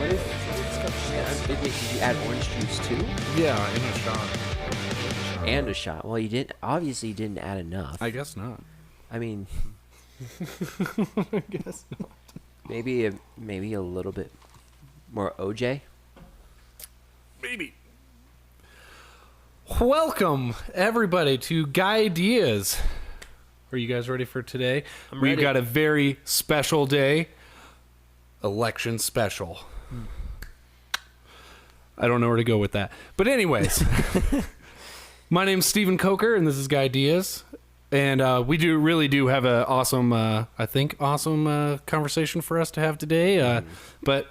What is this? Did you add orange juice too? Yeah, in a shot. And a shot. Well, you didn't. Obviously, you didn't add enough. I guess not. I mean, I guess not. maybe a little bit more OJ. Maybe. Welcome, everybody, to Guy Ideas. Are you guys ready for today? I'm We've ready. got a very special day. Election special. I don't know where to go with that. But anyways, my name's Stephen Coker, and this is Guy Ideas. And we really do have an awesome, awesome conversation for us to have today. But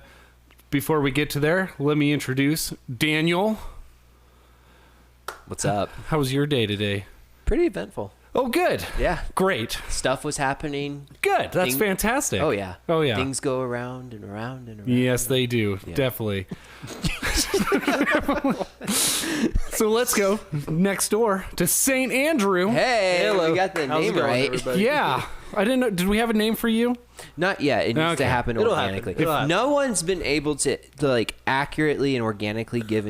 before we get to there, let me introduce Daniel. What's up? How was your day today? Pretty eventful. Oh, good. Yeah. Great. Stuff was happening. Good. That's Thing- fantastic. Oh yeah. Oh, yeah. Things go around and around and around. Yes, they do. Yeah. Definitely. So let's go next door to St. Andrew. Hey, Hello. we got the How's it name going, right. everybody? Yeah. I didn't know. Did we have a name for you? Not yet. It needs Okay. to happen It'll organically. happen. It'll happen. No one's been able to like accurately and organically give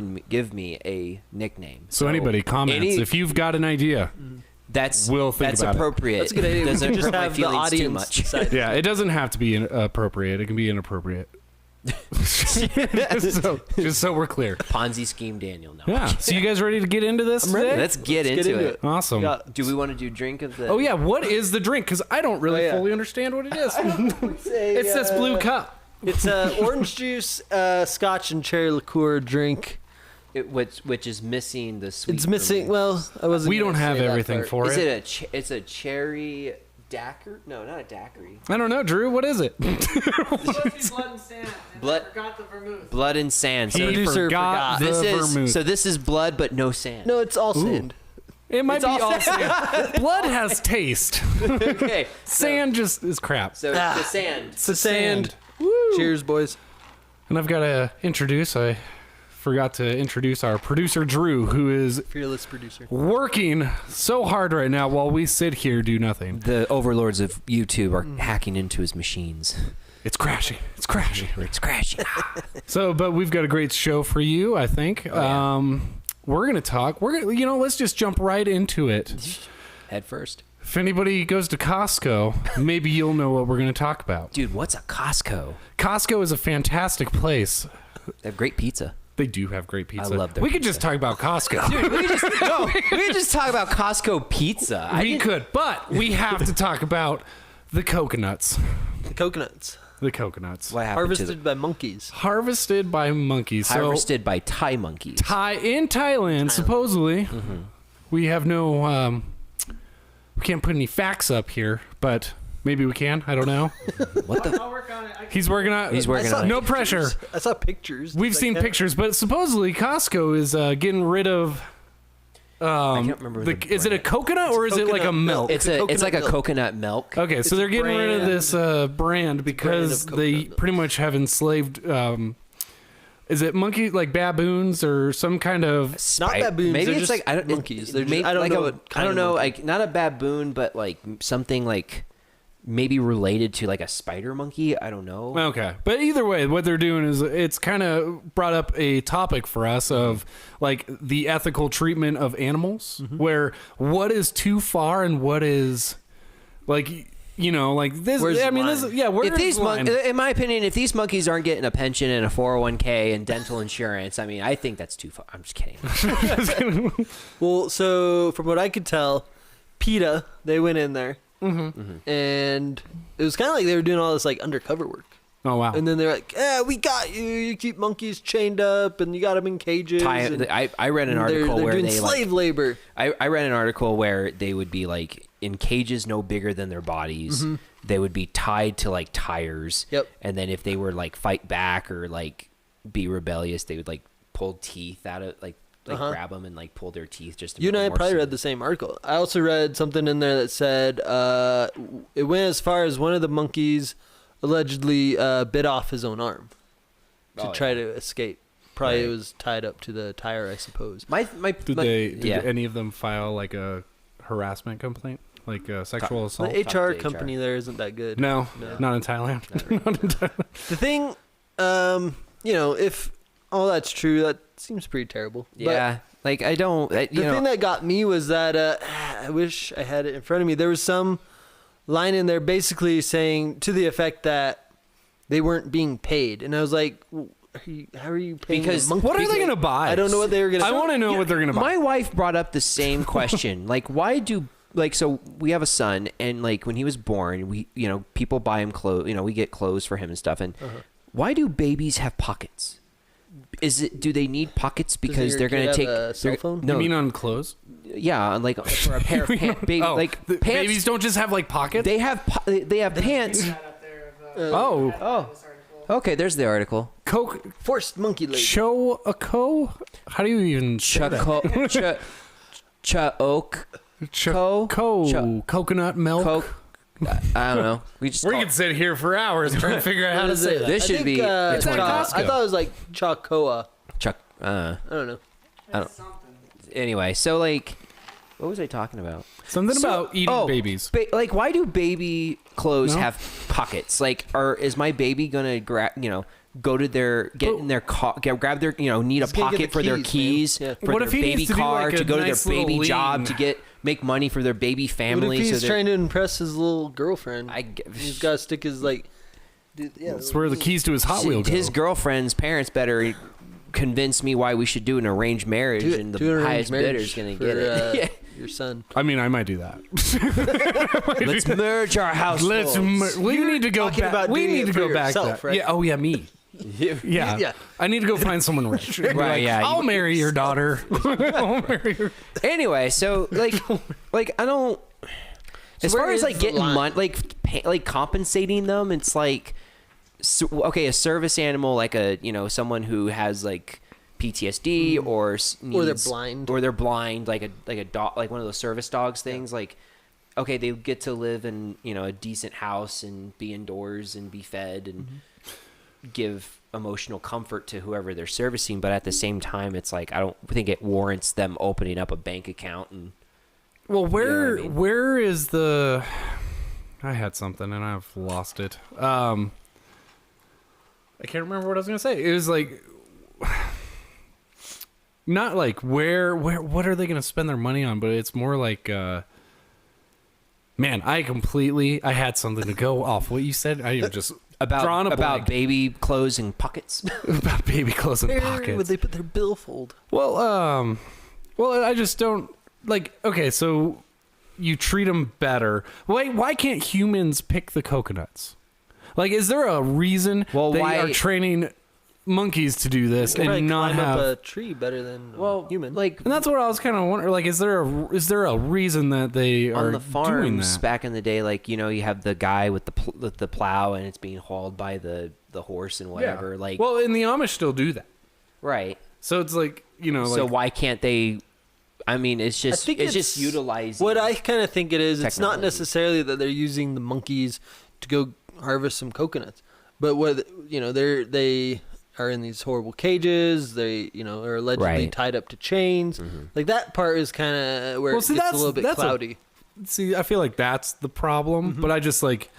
me a nickname. So anybody comments if you've got an idea. That's We'll think that's about it. appropriate. That's a good idea. We Doesn't can just hurt my have the feelings too audience much. decide. Yeah, it doesn't have to be appropriate. It can be inappropriate. just so we're clear. Ponzi scheme, Daniel. No. Yeah. So you guys ready to get into this today? Let's get into it. Awesome. Do we want to do drink of the? Oh yeah, what is the drink? Because I don't really Oh, yeah. fully understand what it is. It's this blue cup. It's orange juice, scotch, and cherry liqueur drink. Which is missing the sweet. It's missing. ferment. Well, I wasn't. We don't gonna have say that everything part. for Is it. it it's a cherry daiquiri? No, not a daiquiri. I don't know, Drew. What is it? Blood and sand. And Blood- I forgot the vermouth. Blood and sand. He So Producer forgot forgot. the this is vermouth. so this is blood but no sand. No, it's all sand. It might It's be all all sand. Blood has taste. Okay. Sand just is crap. So the sand. It's the sand. Woo. Cheers, boys. And I've got to introduce. I forgot to introduce our producer Drew, who is Fearless producer. working so hard right now while we sit here do nothing. The overlords of YouTube are hacking into his machines. It's crashing. It's crashing. It's crashing. So, but we've got a great show for you, I think. yeah. We're gonna talk. Let's just jump right into it. Head first. If anybody goes to Costco, maybe you'll know what we're gonna talk about. Dude, what's a Costco? Costco is a fantastic place. They have great pizza. They do have great pizza. I love their We could pizza. just talk about Costco. Dude, we could just talk about Costco pizza. We could, but we have to talk about the coconuts. The coconuts. The coconuts. What happened Harvested by monkeys. Harvested by monkeys. Harvested by Thai monkeys. In Thailand, supposedly. We have no... we can't put any facts up here, but maybe we can. I don't know. What the? I'll work on it. He's working on He's working on it. No pressure. I saw pictures. We've It's seen like, pictures, but supposedly Costco is getting rid of... I can't remember the is it a brand. coconut or is it like a coconut milk? milk. It's like a milk. coconut milk. Okay, so a they're getting rid of brand. this brand because of they coconut milk. pretty much have enslaved. Is it monkey like baboons or some kind of? Not baboons, Maybe they're it's just like I don't, monkeys. They're just- maybe I don't like know a- what I kind don't of know, monkey. like not a baboon, but like something like maybe related to like a spider monkey. I don't know. Okay, but either way, what they're doing is it's kind of brought up a topic for us of like the ethical treatment of animals, where what is too far and what is like. Like this. Where's I the mean, line? this. Yeah, where's If these the line? in my opinion, if these monkeys aren't getting a pension and a 401k and dental insurance, I mean, I think that's too far. I'm just kidding. Well, so from what I could tell, PETA, they went in there. And it was kind of like they were doing all this like undercover work. Oh wow! And then they're like, "Yeah, we got you. You keep monkeys chained up, and you got them in cages." and I read an they're article where doing they slave like, labor. I read an article where they would be like in cages no bigger than their bodies. They would be tied to like tires. Yep. And then if they were like fight back or like be rebellious, they would like pull teeth out of like grab them and like pull their teeth just to You and make I them more probably so- read the same article. I also read something in there that said it went as far as one of the monkeys allegedly bit off his own arm to try to escape. Probably it was tied up to the tire, I suppose. Did any of them file like a harassment complaint, like sexual assault? The Talk HR to company there isn't that good. No, No. not in Thailand. The thing, if all that's true, that seems pretty terrible. Yeah. Like, I don't... The thing that got me was that... I wish I had it in front of me. There was some line in there basically saying to the effect that they weren't being paid. And I was like... How are you paying Because the monkey? What are they going to buy? I don't know what they were going to I want to know what they're going to buy. My wife brought up the same question. Like, why do... Like, so we have a son, and, like, when he was born, we, people buy him clothes. We get clothes for him and stuff. And why do babies have pockets? Do they need pockets because they're going to take a cell phone? You mean on clothes? Yeah, like for a pair of pants. Like the pants, babies don't just have like pockets. They have pants. Oh, Okay, there's the article. Coke Forced monkey lady. Choco. How do you even say that? Coconut milk. Coke. I don't know. We could sit here for hours trying to figure out how to say that. This should be. It's at Costco. I thought it was like Chocoa. I don't know. Anyway, so like, what was I talking about? Something about eating babies. Like, why do baby clothes have pockets? Like, is my baby gonna grab? Go to get in their car, grab their, need a pocket for their keys, for What their if he baby needs to do, car, like, to a go to nice their baby little job, lean? to make money for their baby family. What if he's trying to impress his little girlfriend? He's got to stick his That's where the keys to his Hot Wheel go. His girlfriend's parents better convince me why we should do an arranged marriage, and the highest bidder is going to get it. Your son. I mean, I might do that. Let's merge our households. We need to go back. We need to go back. Right? Yeah. Oh yeah, me. Yeah. I need to go find someone rich. Right, yeah. I'll marry your daughter. I'll marry her. Anyway, so like I don't. As far as like getting money, like compensating them, it's like, okay, a service animal, like someone who has like PTSD or they're blind, like a dog, like one of those service dogs things. Like, okay, they get to live in a decent house and be indoors and be fed and give emotional comfort to whoever they're servicing, but at the same time, it's like I don't think it warrants them opening up a bank account and. Well, where is the? I had something and I've lost it. I can't remember what I was gonna say. It was like, not like where what are they gonna spend their money on? But it's more like, man, I had something to go off what you said. I am just. About baby clothes and pockets. About baby clothes and pockets. Where would they put their billfold? Well, I just don't like. Okay, so you treat them better. Why can't humans pick the coconuts? Like, is there a reason they are training monkeys to do this and not have up a tree better than human? Like, and that's what I was kind of wondering. Like, is there a reason that they are on the farms doing that? Back in the day? Like, you have the guy with the plow and it's being hauled by the horse and whatever. Yeah. Like, well, and the Amish still do that, right? So it's like so why can't they? I mean, it's just utilizing. What I kind of think it is. Technology. It's not necessarily that they're using the monkeys to go harvest some coconuts, but what they are in these horrible cages. They are allegedly tied up to chains. Like, that part is kind of where it gets a little bit cloudy. I feel like that's the problem. But I just like,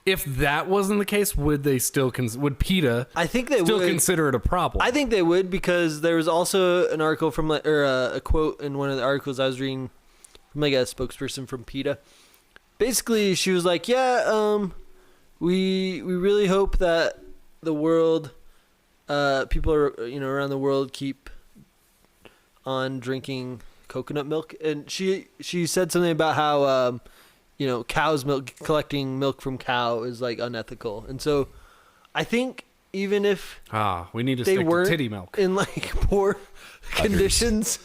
if that wasn't the case, would they still would PETA? I think they still would consider it a problem. I think they would, because there was also an article from a quote in one of the articles I was reading from like a spokesperson from PETA. Basically, she was like, "Yeah, we really hope that the world." People are around the world keep on drinking coconut milk, and she said something about how cow's milk, collecting milk from cow is like unethical, and so I think even if we need to they stick weren't to titty milk in like poor conditions.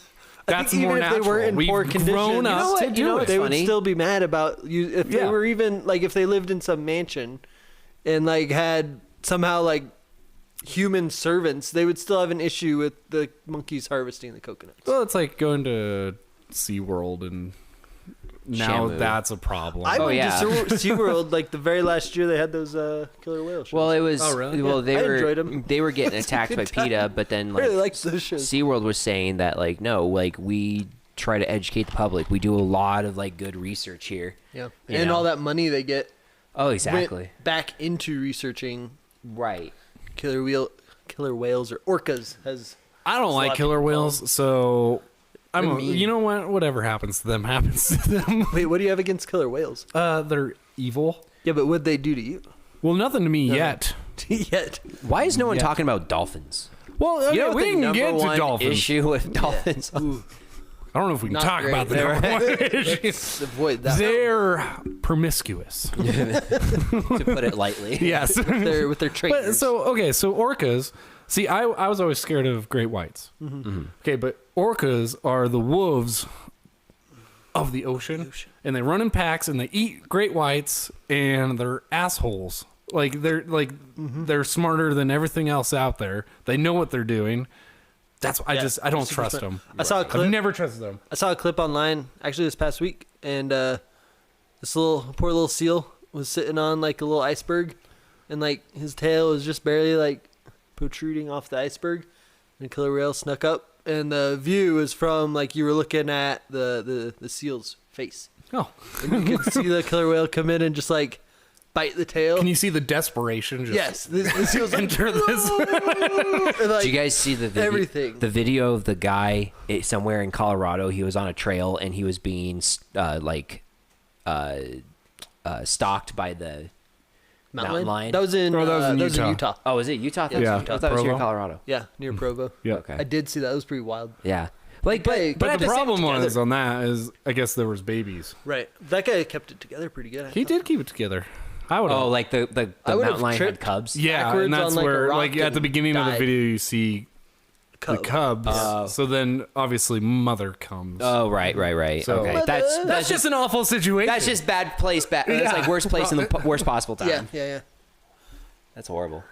That's I think more even natural. if they were in We've poor grown conditions, up to do it. They would still be mad about you if they were even like if they lived in some mansion and like had somehow like human servants, they would still have an issue with the monkeys harvesting the coconuts. Well, it's like going to SeaWorld and now that's a problem. I went to SeaWorld like the very last year they had those killer whale shows. Well, it was. Oh, really? Well, I enjoyed them. They were getting attacked by PETA, but then I really liked those shows. SeaWorld was saying that like no, like we try to educate the public. We do a lot of like good research here. Yeah, and all that money they get. Oh, exactly. Went back into researching. Right. Killer whale killer whales or orcas has. I don't like killer whales, so you know what? Whatever happens to them happens to them. Wait, what do you have against killer whales? They're evil. Yeah, but what'd they do to you? Well, nothing to me yet. Yet. Why is no one talking about dolphins? Well, okay, You know what we the can number get to one dolphins. issue with dolphins? Ooh, I don't know if we can Not talk great. about the number one issue. let's avoid that. They're promiscuous. To put it lightly. Yes. With their trainers. So orcas. See, I was always scared of great whites. Okay, but orcas are the wolves of the ocean, and they run in packs and they eat great whites, and they're assholes. They're smarter than everything else out there. They know what they're doing. That's why I don't trust them. I saw a clip. I've never trusted them. I saw a clip online actually this past week, and this poor little seal was sitting on like a little iceberg, and like his tail was just barely like protruding off the iceberg, and a killer whale snuck up, and the view was from like you were looking at the seal's face, Oh, and you could see the killer whale come in and just like bite the tail. can you see the desperation? Just Yes, the seal's like, enter this. and, like, Did you guys see everything? the video of the guy somewhere in Colorado? He was on a trail and he was being stalked by the mountain lion. That was in Utah. Oh, was it Utah? Yeah, Yeah. I thought it was here in Provo. Colorado. Yeah, near Provo. Yeah. Okay. I did see that. It was pretty wild. Yeah. Like, But But at the same problem together- was on that is I guess there was babies. Right. That guy kept it together pretty good. I He thought. did keep it together. I would. Oh, like the I would've mountain lion had tripped. cubs. yeah, backwards and that's on, like, a where rock like at the and beginning of the died. video you see Cub. the cubs. So then obviously mother comes. Oh, right. So- Okay, Mother. that's just an awful situation. that's just bad place. That's Yeah. like worst place in the worst possible time. Yeah. That's horrible.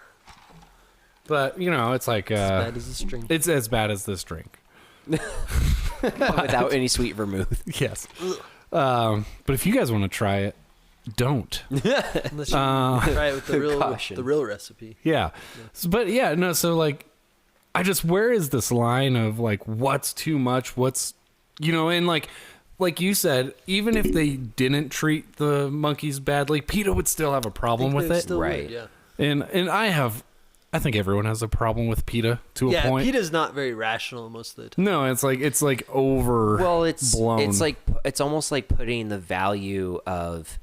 But you know, it's like Bad as a string. it's as bad as this drink. Without any sweet vermouth. Yes. But if you guys want to try it, don't. Unless you try it with Caution. the real recipe. Yeah. But yeah, no. So like, where is this line of like what's too much? What's and like you said, even if they didn't treat the monkeys badly, PETA would still have a problem with it. Still Right. would, yeah. And I think everyone has a problem with PETA to a point. PETA's not very rational most of the time. No, it's like over. Well, it's blown. it's almost like putting the value of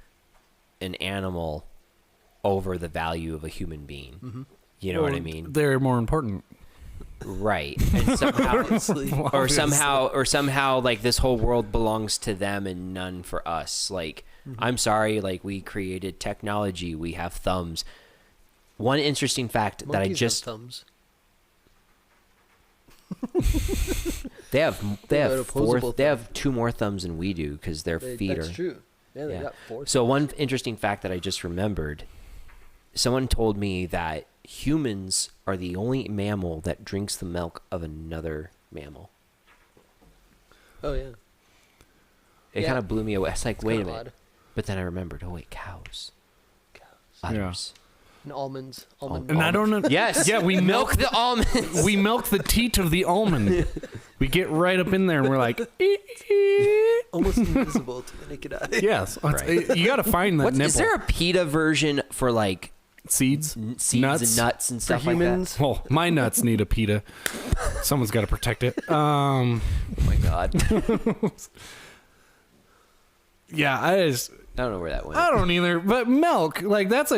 an animal over the value of a human being. Mm-hmm. You know what I mean? They're more important. Right. And somehow like this whole world belongs to them and none for us. Like I'm sorry, like we created technology, we have thumbs. One interesting fact that I Monkeys just have thumbs. they have opposable they have 2 more thumbs than we do because their feet That's are true. Yeah, they Yeah. got 4. So one interesting fact that I just remembered, someone told me that humans are the only mammal that drinks the milk of another mammal. Oh yeah. It Yeah. kind of blew me away. It's like, wait a kinda minute. odd. But then I remembered, oh wait, cows. Udders. And almonds. And I don't know. Yes. Yeah, we Milk the almonds. We milk the teat of the almond. We get right up in there and we're like, almost invisible to the naked eye. yes. Right. You got to find that nipple. Is there a PETA version for like Seeds? seeds Nuts? and nuts and stuff humans? Well, my nuts need a PETA. Someone's got to protect it. like that? Oh my god. Yeah, I I don't know where that went. don't either. But milk, like that's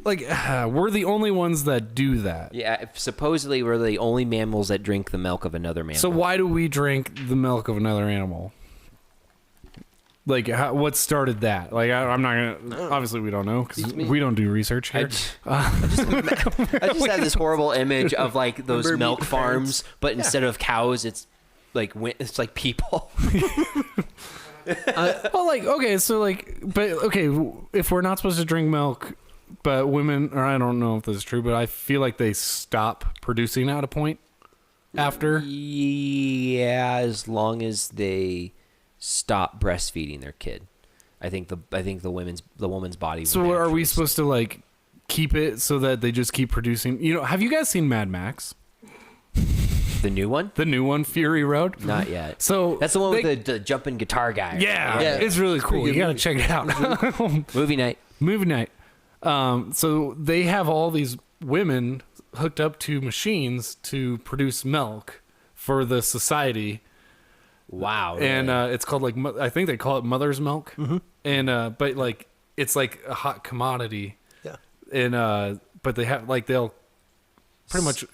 we're the only ones that do that. Yeah, supposedly we're the only mammals that drink the milk of another mammal. So why do we drink the milk of another animal? Like, what started that? Like, I'm not gonna. Obviously, we don't know because we don't do research I here. just have this horrible image of like those Remember milk meat farms, but instead of cows, it's like people. Well, like, okay, so like, but okay, if we're not supposed to drink milk, but women, or I don't know if this is true, but I feel like they stop producing at a point after. Yeah, as long as they stop breastfeeding their kid, I think the woman's body. So would are we naturally- supposed to like keep it so that they just keep producing? Have you guys seen Mad Max? the new one? The new one, Fury Road? Not yet. So That's the one with the jumping guitar guy. yeah, Yeah. it's really cool. Pretty You good gotta movie. check it out. Movie night. Movie night. So they have all these women hooked up to machines to produce milk for the society. Wow. And it's called like I think they call it mother's milk. And but like it's like a hot commodity. Yeah. And but they have like they'll pretty much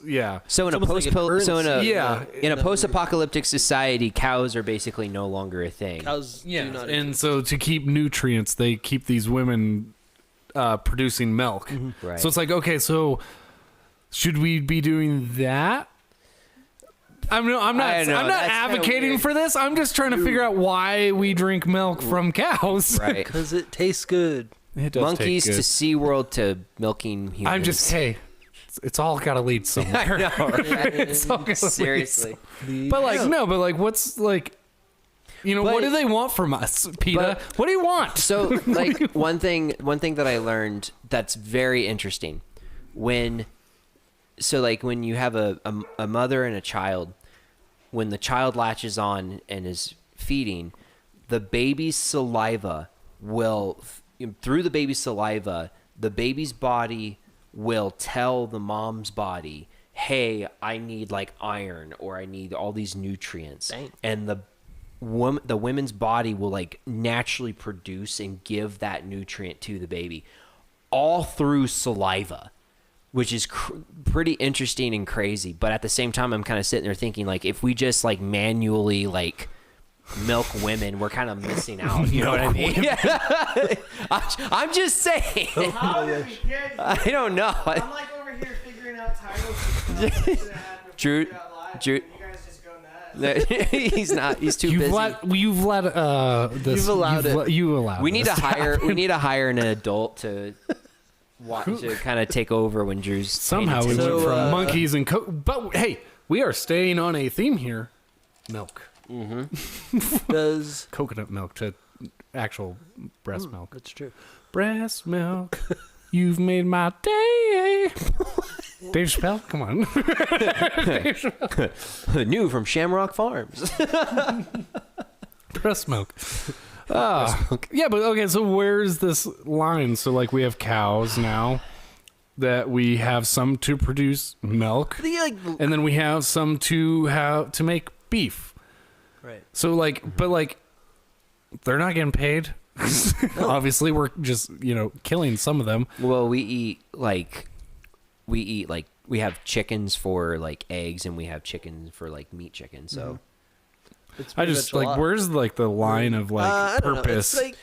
yeah. So in a almost like an in a post-apocalyptic society, cows are basically no longer a thing. Cows do not And so to keep nutrients, they keep these women producing milk. Right. So it's like, okay, so should we be doing that? I'm not I know, that's kinda advocating weird. for this. I'm just trying to figure out why we drink milk from cows. Right. because it tastes good. It does Monkeys to taste SeaWorld to milking humans. I'm just it's all got to lead somewhere. It's all gotta lead Seriously. But like no, but like what's like what do they want from us, PETA? What do you want? So like one thing that I learned that's very interesting when you have a mother and a child, when the child latches on and is feeding, the baby's saliva will through the baby's saliva, the baby's body will tell the mom's body, hey, I need like iron or I need all these nutrients. Dang. And the women's body will like naturally produce and give that nutrient to the baby all through saliva, which is pretty interesting and crazy. But at the same time, I'm kind of sitting there thinking like, if we just like manually like milk women, we're kind of missing out. You know what I mean? I'm just saying. How did we get here? I don't know. I'm like over here figuring out titles and stuff. that had Drew- before we got live, Drew- and you guys just go nuts. He's not. He's too busy. You've let this. You've allowed it. You allowed. We need this to hire. happen. We need to hire an adult to kind of take over when Drew's Somehow we paying went attention. from monkeys and but hey, we are staying on a theme here. Milk, Does coconut milk to actual breast milk. that's true. Breast milk, you've made my day. Dave Chappelle, come on. New from Shamrock Farms. Breast milk. Yeah, but okay, so where's this line? So like we have cows now that we have some to produce milk, and then we have some to make beef. Right. So like, but like, they're not getting paid. Obviously, we're just killing some of them. Well, we have chickens for like eggs, and we have chickens for like meat chicken. So It's I pretty just much a like, lot. where's like the line of like I don't know. purpose? It's like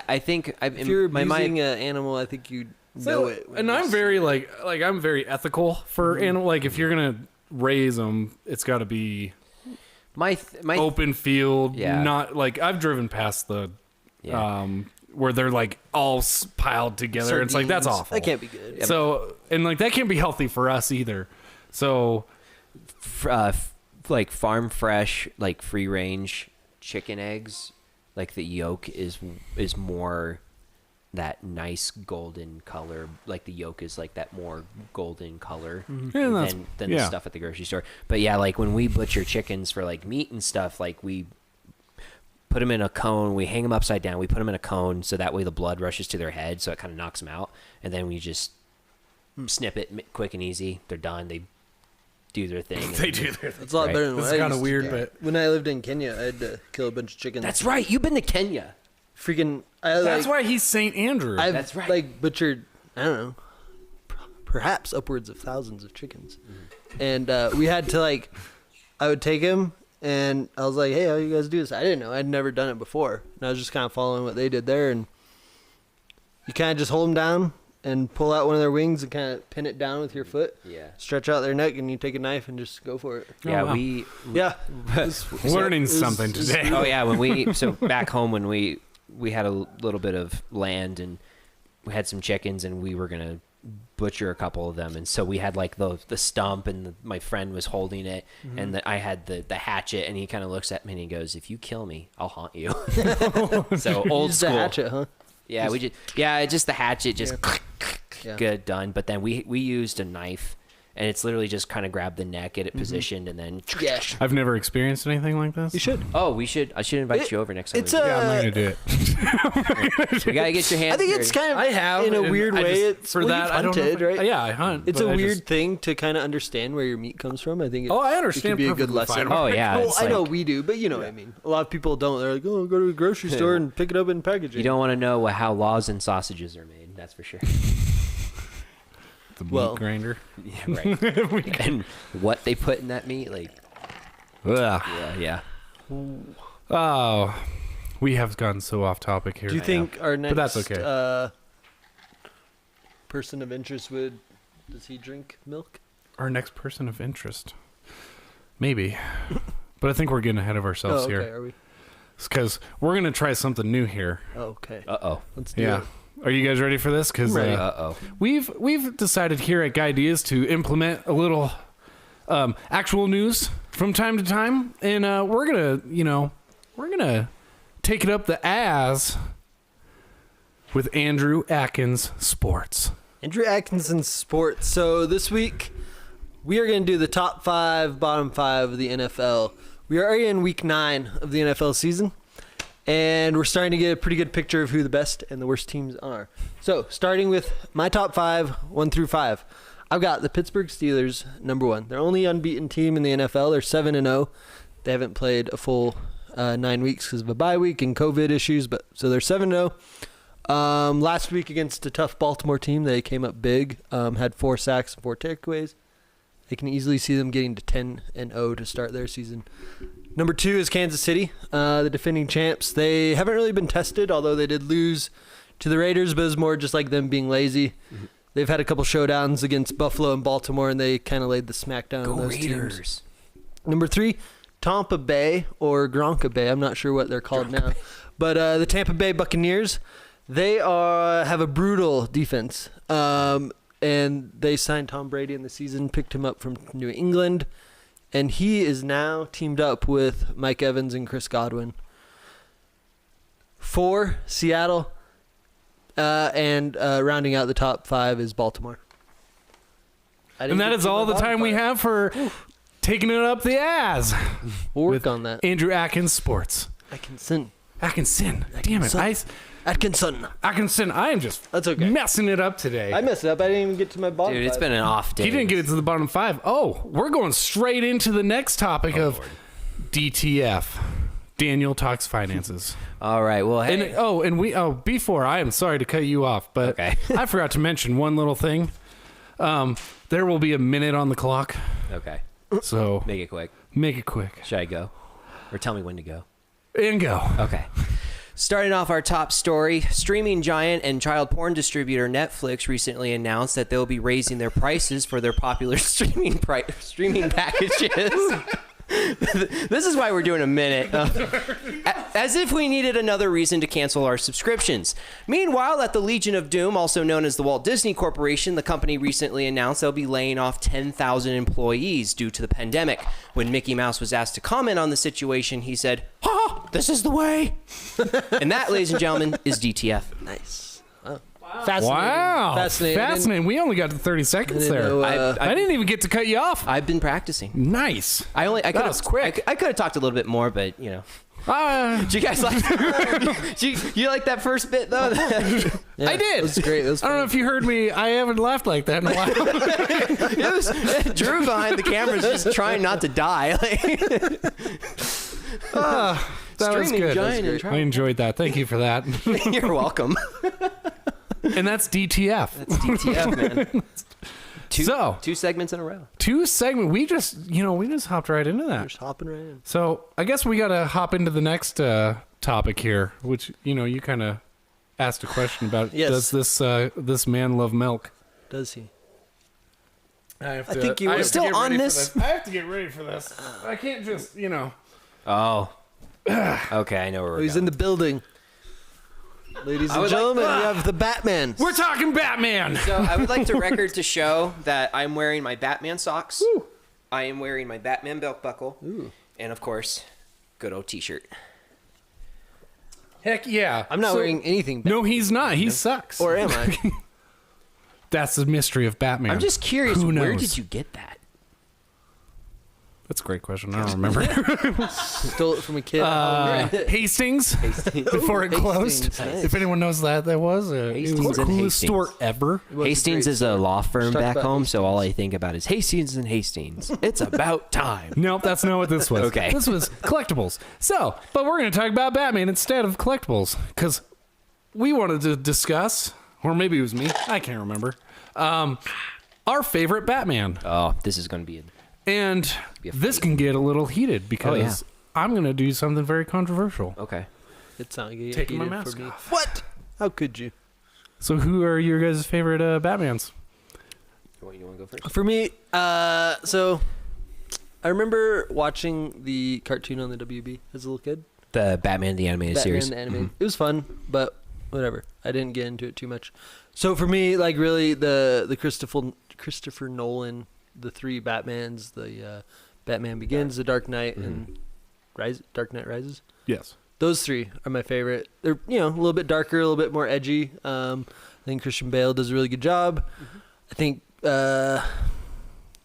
I think if you're my abusing an animal, I think you know it. when And you I'm see very it. like I'm very ethical for animal. Like if you're gonna raise them, it's got to be my open field. Yeah. Not like I've driven past the Yeah. where they're like all piled together. It's like that's Sardines. awful. That can't be good. So and like that can't be healthy for us either. So like farm fresh, like free range chicken eggs, like the yolk is more that nice golden color. Like the yolk is like that more golden color Yeah, that's- than yeah. the stuff at the grocery store. But yeah, like when we butcher chickens for like meat and stuff, like we put them in a cone, we hang them upside down, we put them in a cone so that way the blood rushes to their head, so it kind of knocks them out, and then we just snip it quick and easy. They're done. They do their thing. they do their thing. It's a lot Right. better than what It's I kind of used to weird, do. but When I lived in Kenya, I had to kill a bunch of chickens. That's right. You've been to Kenya. freaking. that's why he's Saint Andrew. I've That's right. like butchered. I don't know, perhaps upwards of thousands of chickens, and we had to like. I would take him, and I was like, "Hey, how you guys do this?" I didn't know. I'd never done it before, and I was just kind of following what they did there. And you kind of just hold them down and pull out one of their wings and kind of pin it down with your foot. Yeah. Stretch out their neck, and you take a knife and just go for it. Yeah, wow. yeah. Learning it was- something it was- today. Oh yeah, so back home when we had a little bit of land and we had some chickens and we were gonna butcher a couple of them, and so we had like the stump and my friend was holding it, and I had the hatchet, and he kind of looks at me and he goes, "If you kill me, I'll haunt you." So old Used the school. hatchet, huh? Yeah, just the hatchet, just Yeah. good, done. But then we used a knife, and it's literally just kind of grab the neck, get it positioned, and then Yeah. I've never experienced anything like this. You should. oh, I should invite you over next time. It's we do it. Yeah, I'm not gonna do it. You gotta get your hands. I think it's dirty. kind of I have in a and weird I way. just- It's for well, that. you've I don't know. hunted, right? Yeah, I hunt. It's but a I weird just- thing to kind of understand where your meat comes from. I think. Oh, I It understand. could be a good perfectly lesson. fine. Oh yeah. Well, it's I know like- we do, but you know what I mean. A lot of people don't. They're like, oh, go to the grocery store and pick it up in packaging. You don't want to know how laws and sausages are made. That's for sure. The meat Well- grinder. Yeah, right. And what they put in that meat, like, Ugh. yeah. Oh, we have gotten so off topic here. Do you think our next that's okay. Person of interest would? Does he drink milk? Our next person of interest? Maybe. But I think we're getting ahead of ourselves Oh, okay. here. Are we? Because we're going to try something new here. Oh, okay. Uh-oh. Let's do Yeah. it. Are you guys ready for this? Because I'm ready. Uh-oh. we've decided here at Guideas to implement a little actual news from time to time, and we're gonna take it up the as with Andrew Atkins Sports. Andrew Atkinson Sports. So this week we are going to do the top 5, bottom 5 of the NFL. We are already in week 9 of the NFL season, and we're starting to get a pretty good picture of who the best and the worst teams are. So starting with my top 5, 1 through 5. I've got the Pittsburgh Steelers, number 1. They're only unbeaten team in the NFL. They're 7-0. They haven't played a full 9 weeks because of a bye week and COVID issues, but so they're 7-0. Last week against a tough Baltimore team, they came up big, had 4 sacks and 4 takeaways. They can easily see them getting to 10-0 to start their season. Number 2 is Kansas City, the defending champs. They haven't really been tested, although they did lose to the Raiders, but it's more just like them being lazy. Mm-hmm. They've had a couple showdowns against Buffalo and Baltimore, and they kind of laid the smackdown on those teams. Number 3, Tampa Bay or Gronka Bay. I'm not sure what they're called now. But the Tampa Bay Buccaneers, they have a brutal defense. And they signed Tom Brady in the season, picked him up from New England, and he is now teamed up with Mike Evans and Chris Godwin. 4, Seattle, and rounding out the top 5 is Baltimore. And that is all the time we have for taking it up the ass. We'll work with on that. Andrew Atkins Sports. Atkinson. Damn it. Atkinson. Atkinson, I am just That's okay. messing it up today. I messed it up. I didn't even get to my bottom Dude, it's 5. been an off day. He didn't get it to the bottom 5. Oh, we're going straight into the next topic of Lord. DTF. Daniel Talks Finances. All right. Well, hey. Before, I am sorry to cut you off, but Okay. I forgot to mention one little thing. There will be a minute on the clock, Okay. so Make it quick. make it quick. Should I go? Or tell me when to go? And go. Okay. Starting off our top story, streaming giant and child porn distributor Netflix recently announced that they'll be raising their prices for their popular streaming packages. This is why we're doing a minute. As if we needed another reason to cancel our subscriptions. Meanwhile, at the Legion of Doom, also known as the Walt Disney Corporation, the company recently announced they'll be laying off 10,000 employees due to the pandemic. When Mickey Mouse was asked to comment on the situation, he said, "Ha, this is the way." And that, ladies and gentlemen, is DTF. Nice. Fascinating. Wow. Fascinating. We only got to 30 seconds didn't there. know, I didn't even get to cut you off. I've been practicing. Nice. I could was quick. I could have talked a little bit more, but you know. Did you guys like? you like that first bit though? Yeah, I did. It was great. It was I don't know if you heard me. I haven't laughed like that in a while. It was Drew behind the camera is just trying not to die. That was Streaming good. giant and I child. enjoyed that. Thank you for that. You're welcome. And that's DTF. That's DTF, man. Two segments in a row. 2 segment. We just hopped right into that. Just hopping right in. So I guess we got to hop into the next topic here, which you kind of asked a question about. Yes. Does this man love milk? Does he? I think you were still on this. I have to get ready for this. I can't just Oh. Okay, I know where we're He's going. in the building. Ladies and gentlemen, we have the Batman. We're talking Batman. So I would like to record to show that I'm wearing my Batman socks. Woo. I am wearing my Batman belt buckle. Ooh. And of course, good old t-shirt. Heck yeah. I'm not wearing anything. No, he's not. He sucks. Or am I? That's the mystery of Batman. I'm just curious, Who where knows? did you get that? That's a great question. I don't remember. Stole it from a kid. Hastings, before it closed. Hastings, nice. If anyone knows that was it was Hastings the and coolest Hastings. store ever. Hastings is a law firm Talk back about home, so all I think about is Hastings and Hastings. It's about time. Nope, that's not what this was. Okay. This was collectibles. So, but we're going to talk about Batman instead of collectibles because we wanted to discuss, or maybe it was me, I can't remember, our favorite Batman. Oh, this is going to be And this can get a little heated because I'm going to do something very controversial. okay. It's not getting Taking my heated mask for me. off. What? How could you? So, who are your guys' favorite Batmans? You want to go first? For me, so I remember watching the cartoon on the WB as a little kid. The Batman the Animated Batman Series. the animated. It was fun, but whatever. I didn't get into it too much. So for me, like really, the Christopher Nolan, the three Batmans, the Batman Begins, The Dark Knight, and Dark Knight Rises. Yes. Those three are my favorite. They're a little bit darker, a little bit more edgy. I think Christian Bale does a really good job. I think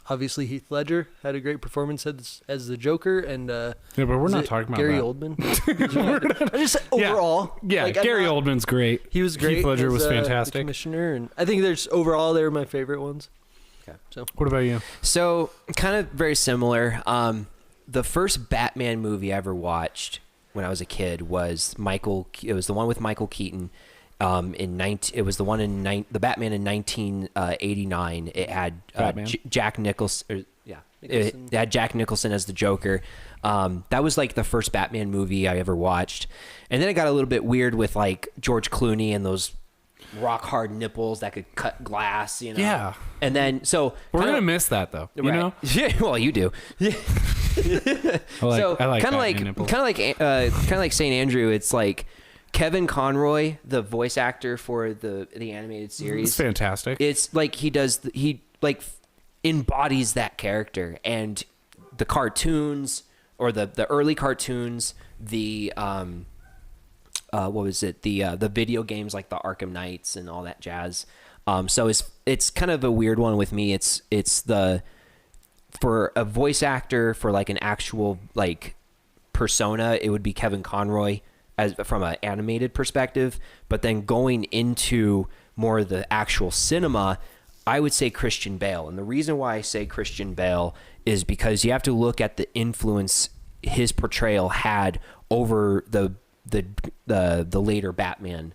obviously Heath Ledger had a great performance as the Joker, and Yeah, but we're was not it talking about Gary that. Oldman. I just overall, Yeah, like, I'm Gary not- Oldman's great. He was great. Heath Ledger as, was the fantastic. commissioner, and I think there's overall they were my favorite ones. What about you? So, kind of very similar. The first Batman movie I ever watched when I was a kid was It was the one with Michael Keaton. It was the one the Batman in 1989. It had Batman? Jack Nicholson. Nicholson. It had Jack Nicholson as the Joker. That was like the first Batman movie I ever watched, and then it got a little bit weird with like George Clooney and those rock hard nipples that could cut glass. Yeah. And then We're going to miss that, though. You know? Yeah, well, you do. I like kind of Batman nipples. kind of like St. Andrew. It's like Kevin Conroy, the voice actor for the animated series. It's fantastic. It's like he embodies that character, and the cartoons or the early cartoons, what was it? The video games like the Arkham Knights and all that jazz. So it's kind of a weird one with me. It's for a voice actor for like an actual like persona, it would be Kevin Conroy as from an animated perspective. But then going into more of the actual cinema, I would say Christian Bale. And the reason why I say Christian Bale is because you have to look at the influence his portrayal had over the later Batman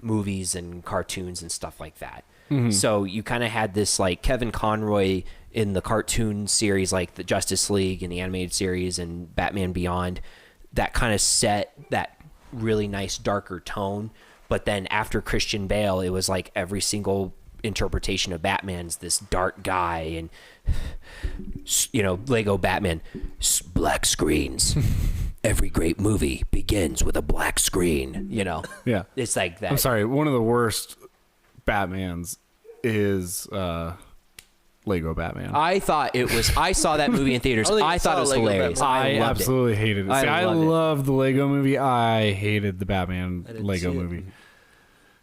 movies and cartoons and stuff like that. So you kind of had this like Kevin Conroy in the cartoon series, like the Justice League and the animated series and Batman Beyond, that kind of set that really nice darker tone. But then after Christian Bale, it was like every single interpretation of Batman's this dark guy, and Lego Batman, black screens. Every great movie begins with a black screen. Yeah. It's like that. I'm sorry. One of the worst Batmans is Lego Batman. I thought it was. I saw that movie in theaters. I I thought it was saw Lego hilarious. Batman. I loved absolutely hated it. See, I loved it. love the Lego movie. I hated the Batman didn't Lego see it. movie.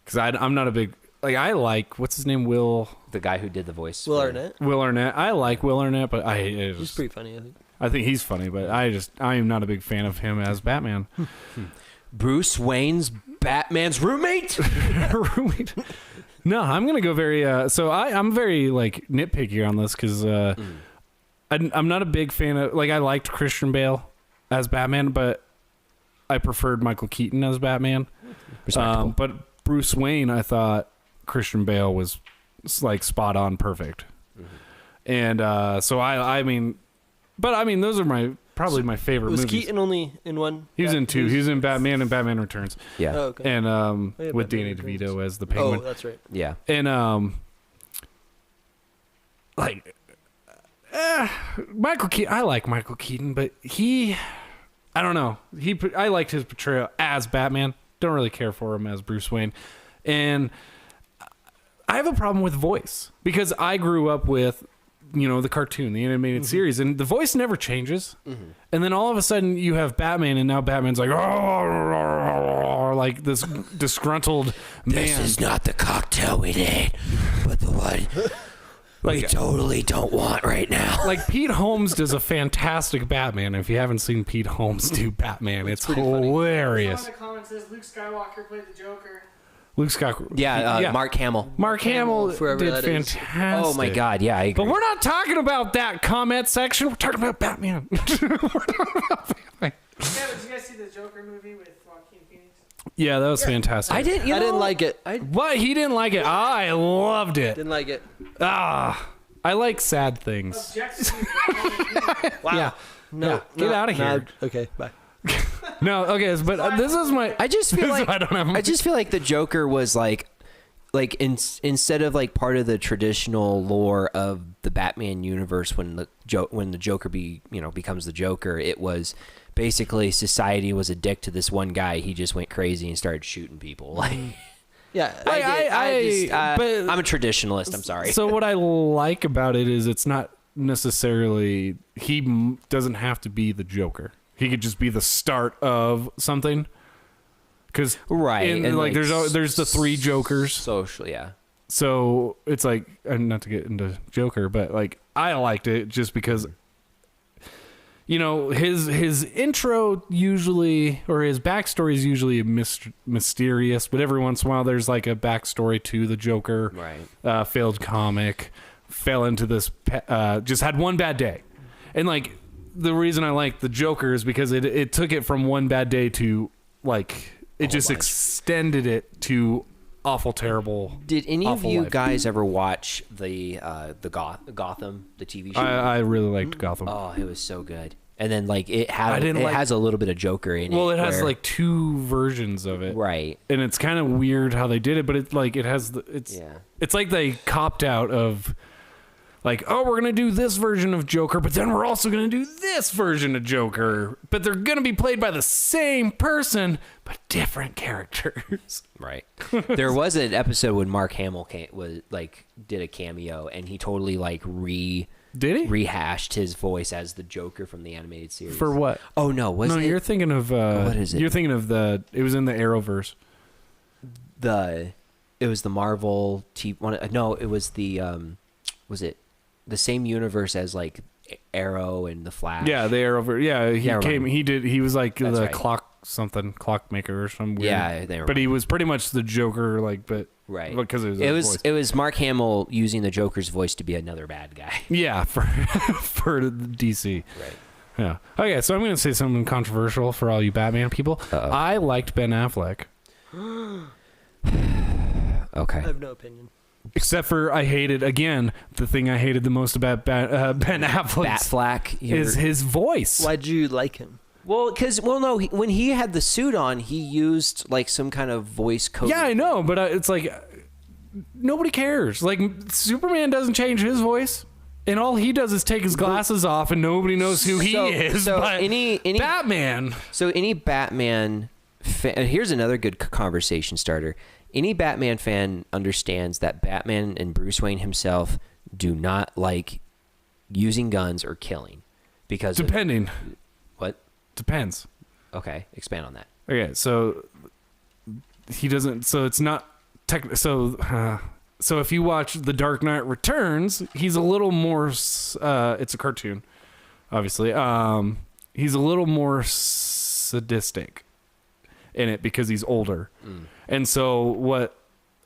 Because I'm not a big... I like... What's his name? The guy who did the voice. Will for- Arnett. Will Arnett. I like Will Arnett, but He's pretty funny, I think. I think he's funny, but I am not a big fan of him as Batman. Bruce Wayne's Batman's roommate. Roommate. No, I'm gonna go very. So I'm very like nitpicky on this because I'm not a big fan of. Like I liked Christian Bale as Batman, but I preferred Michael Keaton as Batman. Respectable. But Bruce Wayne, I thought Christian Bale was like spot on perfect. And so I mean, but I mean those are probably my favorite Was movies. Keaton only in one? He was in two. He was in Batman and Batman Returns, Yeah. Oh, okay. and yeah, with Batman Danny Returns. DeVito as the Oh, Penguin. that's right. Yeah. And Michael Keaton. I like Michael Keaton, but I don't know. I liked his portrayal as Batman. Don't really care for him as Bruce Wayne, and I have a problem with voice because I grew up with the cartoon, the animated series, and the voice never changes. And then all of a sudden you have Batman, and now Batman's like, like this disgruntled man. This is not the cocktail we need, but what we totally don't want right now. Like Pete Holmes does a fantastic Batman. If you haven't seen Pete Holmes do Batman, it's hilarious. Someone in the comments says Luke Skywalker played the Joker. Luke Skywalker. Yeah, Mark Hamill. Mark Hamill whoever did that is. fantastic. Oh my God, yeah, I agree. But we're not talking about that comment section. We're talking about Batman. Yeah, but did you guys see the Joker movie with Joaquin Phoenix? Yeah, that was fantastic. I didn't. I didn't like it. What? He didn't like it. I loved it. Didn't like it. I like sad things. Objectively, Wow. Yeah. No. Get out of here. Okay. Bye. No, okay, but this is my. I just feel like I don't have. I just feel like the Joker was like instead of like part of the traditional lore of the Batman universe when the Joker becomes the Joker, it was basically society was a dick to this one guy. He just went crazy and started shooting people. Like, Yeah. but I'm a traditionalist. I'm sorry. So what I like about it is it's not necessarily he doesn't have to be the Joker. He could just be the start of something. Because right, and like there's the three Jokers. Social, yeah. So it's like, and not to get into Joker, but like I liked it just because, you know, his intro usually, or his backstory is usually mysterious, but every once in a while there's like a backstory to the Joker. Right. Failed comic, fell into this, just had one bad day, and like the reason I like the Joker is because it took it from one bad day to like it just extended it to awful, terrible. Did any of you life. guys ever watch the Gotham, the TV show? I really liked Gotham. Oh, it was so good. And then like it has a little bit of Joker in it. Well, it has like two versions of it, right, and it's kind of weird how they did it, but it's like they copped out of like, oh, we're gonna do this version of Joker, but then we're also gonna do this version of Joker, but they're gonna be played by the same person but different characters. Right. There was an episode when Mark Hamill did a cameo, and he totally like did he rehashed his voice as the Joker from the animated series. For what? Oh no, you're thinking of what is it? You're thinking of it was in the Arrowverse. It was the Marvel no, it was the was it the same universe as like Arrow and the Flash? Yeah, the Arrowverse. Yeah, he was like That's the right. clockmaker or some weird. Yeah, but he was pretty much the Joker, like, but right, because it was Mark Hamill using the Joker's voice to be another bad guy. Yeah, for the DC. Right. Yeah. Okay, so I'm going to say something controversial for all you Batman people. Uh-oh. I liked Ben Affleck. Okay. I have no opinion. Except for I hated the most about Ben Affleck Batfleck is his voice. Why'd you like him? Well, when he had the suit on, he used like some kind of voice code. Yeah, I know, but it's like nobody cares. Like Superman doesn't change his voice, and all he does is take his glasses off, and nobody knows who he is. So but any Batman. So any Batman fan, here's another good conversation starter. Any Batman fan understands that Batman and Bruce Wayne himself do not like using guns or killing because Depending. What? Depends. Okay, expand on that. Okay, so he doesn't. So it's not tech. So if you watch The Dark Knight Returns, he's a little more. It's a cartoon, obviously. He's a little more sadistic in it because he's older, and so what?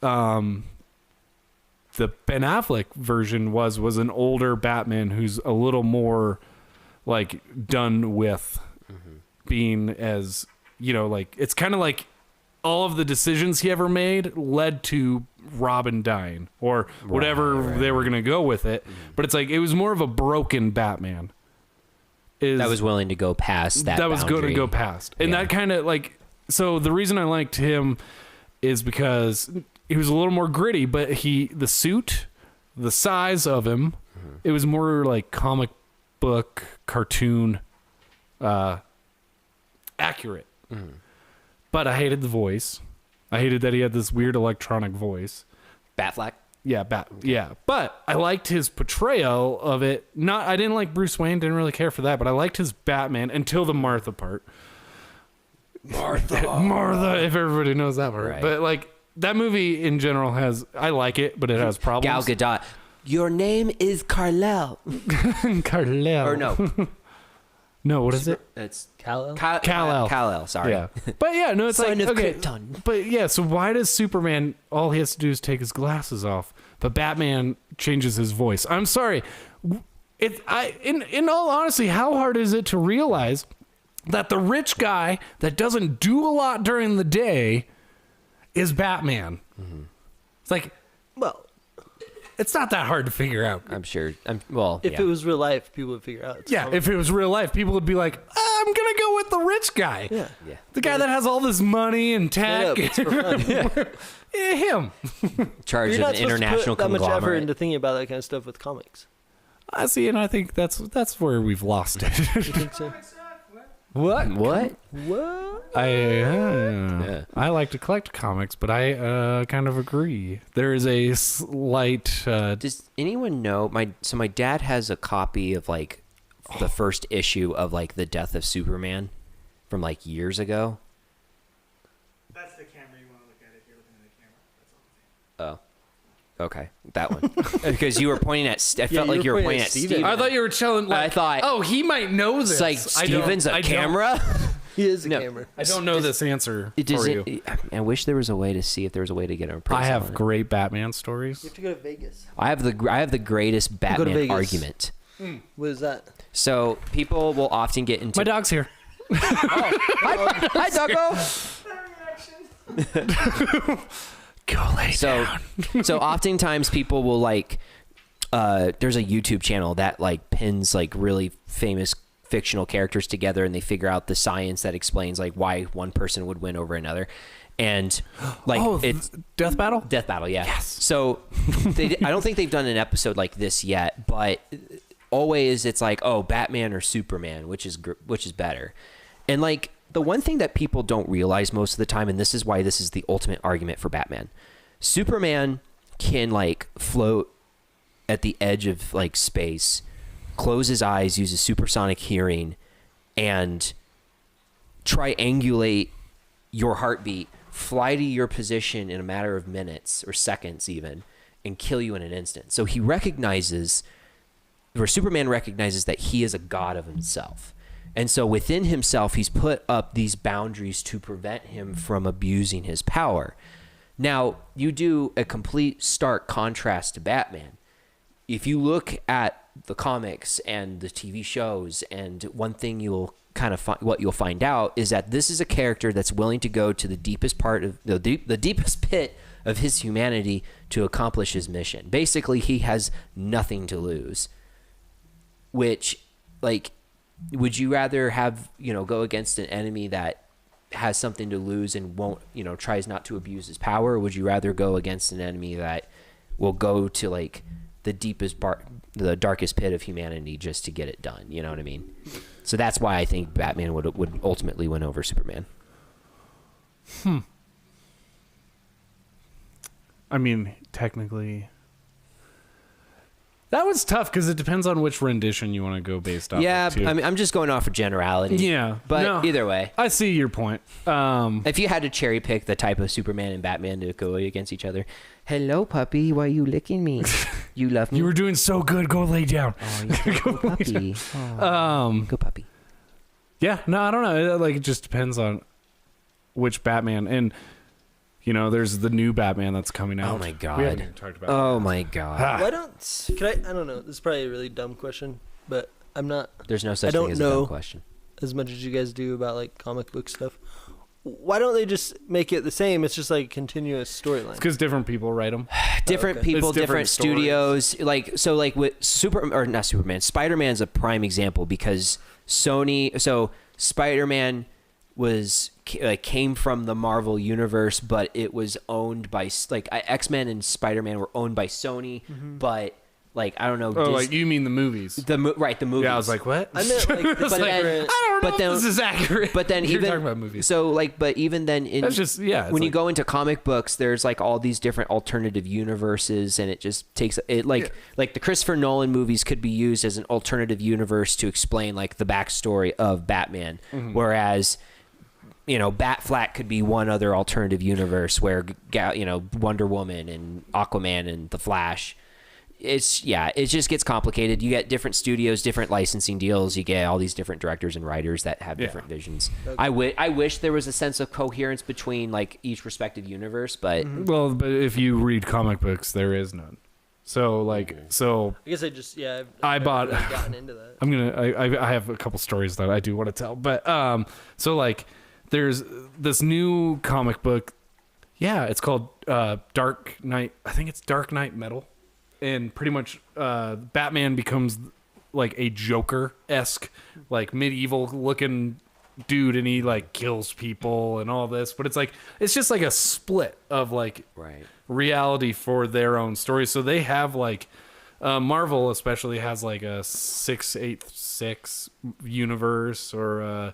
The Ben Affleck version was an older Batman who's a little more like done with being as, you know, like it's kind of like all of the decisions he ever made led to Robin dying or whatever they were going to go with it. But it's like it was more of a broken Batman. That was willing to go past that. That was going to go past. And that kind of like, so the reason I liked him is because he was a little more gritty, but the suit, the size of him, it was more like comic book, cartoon, accurate. But I hated the voice. I hated that he had this weird electronic voice. Batfleck? Yeah, yeah. But I liked his portrayal of it. I didn't like Bruce Wayne, didn't really care for that, but I liked his Batman until the Martha part. Martha, if everybody knows that part. Right. But like that movie in general I like it, but it has problems. Gal Gadot. Your name is Kal-El. Kal-El. Or no. No, what is it? It's Kal-El? Kal-El. Kal-El, sorry. Yeah. But yeah, no, it's Son like, of okay. Krypton. But yeah, so why does Superman, all he has to do is take his glasses off, but Batman changes his voice? I'm sorry. In all honesty, how hard is it to realize that the rich guy that doesn't do a lot during the day is Batman? Mm-hmm. It's like, Well, it's not that hard to figure out. I'm sure. if it was real life, people would figure out. Yeah, if it was real life, people would be like, I'm going to go with the rich guy. Yeah. The guy that has all this money and tech. It's for fun. Yeah, him. Charge You're of not an supposed international to put that much effort conglomerate. into thinking about that kind of stuff with comics. I see, and I think that's where we've lost it. You think so? What? What? What? I like to collect comics, but I kind of agree. There is a slight. Does anyone know my dad has a copy of like the first issue of like The Death of Superman from like years ago? That's the camera you want to look at if you're looking at the camera. That's all. Oh. Okay, that one. Because you were pointing at. I felt like you were pointing at Steven. I thought you were telling. Like, I thought. Oh, he might know this. It's like Steven's a camera. He is a No. camera. I don't know this answer It for doesn't. you. I wish there was a way to see if there was a way to get a price. I have on it. great Batman stories. You have to go to Vegas. I have the greatest Go to Batman Vegas. argument. What is that? So people will often get into. My dog's here. Hi, Doggo. Go lay down. So oftentimes people will like. There's a YouTube channel that like pins like really famous fictional characters together, and they figure out the science that explains like why one person would win over another, and like it's Death Battle. Death Battle, yeah. Yes. So I don't think they've done an episode like this yet, but always it's like, oh, Batman or Superman, which is better, and like the one thing that people don't realize most of the time, and this is why this is the ultimate argument for Batman, Superman can like float at the edge of like space, close his eyes, uses supersonic hearing, and triangulate your heartbeat, fly to your position in a matter of minutes or seconds even, and kill you in an instant. So he recognizes, or Superman recognizes, that he is a god of himself. And so within himself, he's put up these boundaries to prevent him from abusing his power. Now, you do a complete stark contrast to Batman. If you look at the comics and the TV shows, and one thing you'll kind of what you'll find out is that this is a character that's willing to go to the deepest part of the deepest pit of his humanity to accomplish his mission. Basically, he has nothing to lose. Which, like, would you rather have, go against an enemy that has something to lose and won't, tries not to abuse his power? Or would you rather go against an enemy that will go to like the deepest part, the darkest pit of humanity just to get it done? You know what I mean? So that's why I think Batman would ultimately win over Superman. I mean, technically, that was tough because it depends on which rendition you want to go based off. Yeah, of too. I mean, I'm just going off of generality. Yeah, but no, either way, I see your point. If you had to cherry pick the type of Superman and Batman to go against each other, hello puppy, why are you licking me? You love me. You were doing so good. Go lay down. Oh, you're go puppy. Oh, go puppy. Yeah, no, I don't know. It just depends on which Batman. And there's the new Batman that's coming out. Oh my god. We haven't even talked about Oh that. my god. Why I don't know. This is probably a really dumb question, but I'm not There's no such I don't thing as a know. dumb question. as much as you guys do about like comic book stuff. Why don't they just make it the same? It's just like a continuous storyline. Because different people write them. Different okay. people, It's different different studios. Like with not Superman. Spider-Man's a prime example because Sony. So Spider-Man came from the Marvel universe, but it was owned by X-Men and Spider-Man were owned by Sony, but I don't know. Oh, like you mean the movies? the movies. Yeah, I was like, what? I meant like But then, I don't know but then, if this is accurate. But then You're even talking about movies. So but even then in That's just when you go into comic books, there's like all these different alternative universes, and it just takes it like the Christopher Nolan movies could be used as an alternative universe to explain like the backstory of Batman, whereas Batfleck could be one other alternative universe where Wonder Woman and Aquaman and the Flash. It just gets complicated. You get different studios, different licensing deals. You get all these different directors and writers that have different visions. Okay. I wish there was a sense of coherence between like each respective universe, but but if you read comic books, there is none. So I guess I've bought. really gotten into that. I have a couple stories that I do want to tell, but there's this new comic book. Yeah, it's called Dark Knight. I think it's Dark Knight Metal. And pretty much Batman becomes like a Joker-esque, like medieval-looking dude, and he like kills people and all this. But it's just like a split of like reality for their own story. So they have like Marvel especially has like a 686 universe or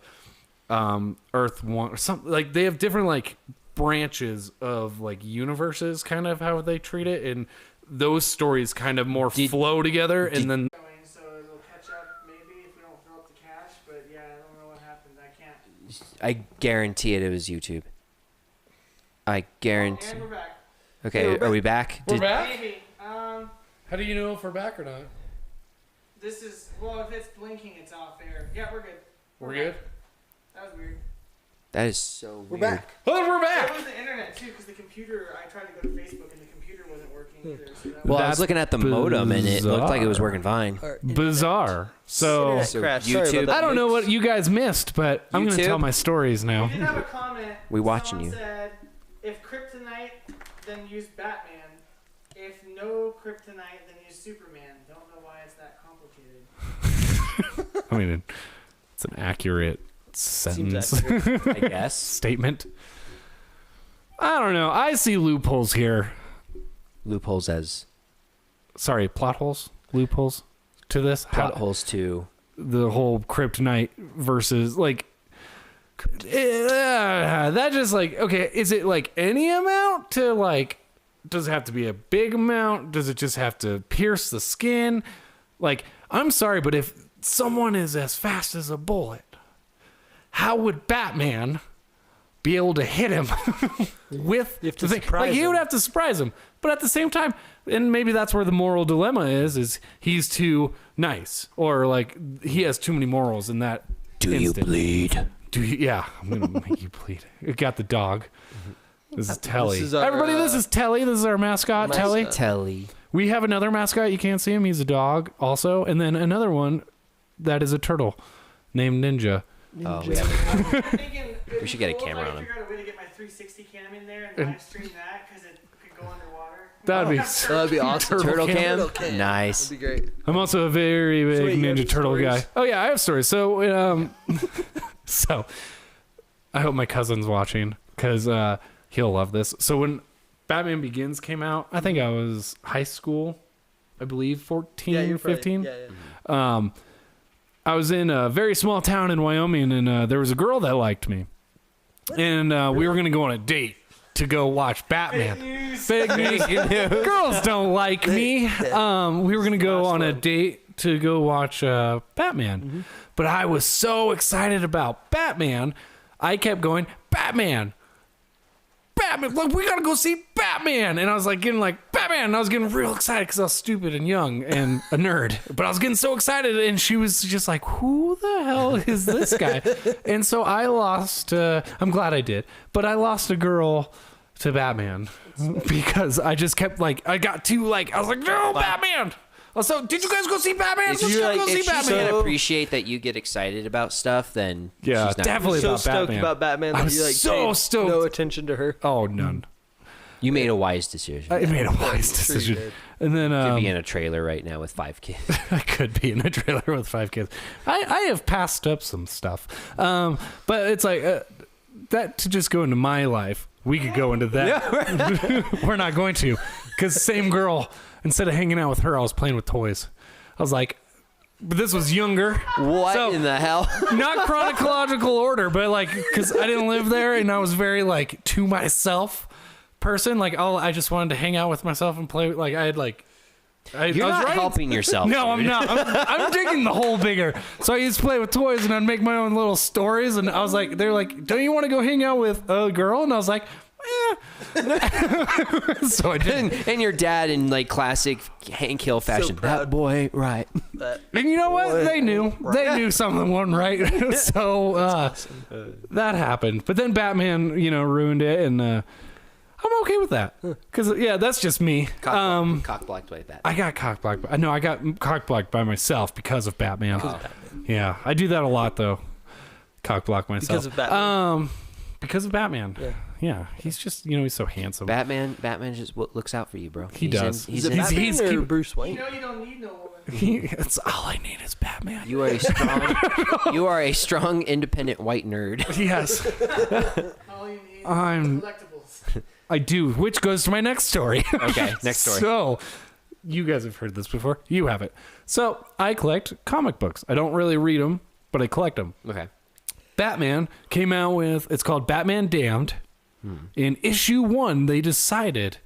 Earth One or something. Like they have different like branches of like universes, kind of how they treat it, and those stories kind of more flow together, and then so it'll catch up maybe if we don't throw up the cash. But yeah, I don't know what happened. I can't. I guarantee it was YouTube. I guarantee. And we're back. Okay, are we back? We're back. Maybe. How do you know if we're back or not? This is if it's blinking, it's off air. Yeah, we're good. We're good. That was weird. That is so weird. We're back. Oh, we're It back. was the internet too, because the computer. I tried to go to Facebook and the computer wasn't working either. So that Well, I was That's looking at the modem and it looked like it was bizarre. working fine. Bizarre. So Internet crash. Sorry YouTube- about that. I don't know what you guys missed, but I'm going to YouTube? tell my stories now. we did have a comment. We watching Someone you. Said, if kryptonite, then use Batman. If no kryptonite, then use Superman. Don't know why it's that complicated. I mean, it's an accurate sentence. accurate. I guess. Statement. I don't know. I see loopholes here. Loopholes as Sorry, plot holes? Loopholes to this? plot holes to The whole kryptonite versus, like... that just, like... Okay, is it, like, any amount to, like... Does it have to be a big amount? Does it just have to pierce the skin? Like, I'm sorry, but if someone is as fast as a bullet, how would Batman be able to hit him with You have to the thing? surprise Like, he would him. have to surprise him. But at the same time, and maybe that's where the moral dilemma is he's too nice, or like he has too many morals in that instant. bleed? Yeah, I'm gonna make you bleed. It got the dog. This is Telly. This is our, Everybody, this is Telly. This is our mascot, Telly. Telly. We have another mascot. You can't see him. He's a dog also. And then another one that is a turtle named Ninja. Oh, we have Thinking, We should get a camera on him. Figure out a way to get my 360 cam in there and live stream that because it could go underwater. That'd be That'd be awesome. Turtle Turtle cam? cam. Nice. That'd be great. I'm also a very big wait, you have Ninja Turtle stories? guy. Oh yeah, I have stories. So so I hope my cousin's watching because he'll love this. So when Batman Begins came out, I think I was high school, I believe 14, Yeah, you're 15. Probably, yeah. I was in a very small town in Wyoming, and there was a girl that liked me, and we were gonna go on a date to go watch Batman. Fake news. Girls don't like me. We were gonna go on a date to go watch Batman, but I was so excited about Batman, I kept going, Batman. Batman, like, we gotta go see Batman, and I was like getting like Batman, and I was getting real excited because I was stupid and young and a nerd, but I was getting so excited, and she was just like, "Who the hell is this guy?" And so I lost. I'm glad I did, but I lost a girl to Batman because I just kept like I got too like I was like, "No, Batman." Also, did you guys go see Batman? If Let's you go see if she Batman. can't appreciate that you get excited about stuff, then Yeah, she's not. definitely So about stoked Batman. about Batman I that was you like so paid stoked. no attention to her. Oh, none. You made a wise decision. I made a wise Sure you decision. did. And then Could be in a trailer right now with 5 kids. I could be in a trailer with 5 kids. I have passed up some stuff. But it's like that to just go into my life. We could go into that. We're not going to. Because same girl, instead of hanging out with her, I was playing with toys. I was like, but this was younger. What So- in the hell? Not chronological order, but like, because I didn't live there and I was very like to myself person. Like, I just wanted to hang out with myself and play. Like, I had like You're I was not right. helping yourself. No, I'm dude. not. I'm digging the hole bigger. So I used to play with toys and I'd make my own little stories. And I was like, they're like, don't you want to go hang out with a girl? And I was like, so I didn't. And your dad in like classic Hank Hill fashion. proud. That boy, right? And you know what? They knew. They knew something wasn't right. So that happened. But then Batman, ruined it. And I'm okay with that. Because, that's just me. Cock blocked by Batman. I got cock blocked. No, I got cock blocked by myself because of Batman. Yeah, I do that a lot, though. Cock block myself. Because of Batman. Because of Batman. Yeah, he's just, he's so handsome. Batman just looks out for you, bro. He does. Is it Batman or Bruce Wayne? You know you don't need no woman. That's all I need is Batman. You are a strong, independent white nerd. Yes, All you need I'm- is collectibles. I do, which goes to my next story. Okay, next story. So, you guys have heard this before. You haven't. So, I collect comic books. I don't really read them, but I collect them. Okay. Batman came out with, it's called Batman Damned. In issue 1, they decided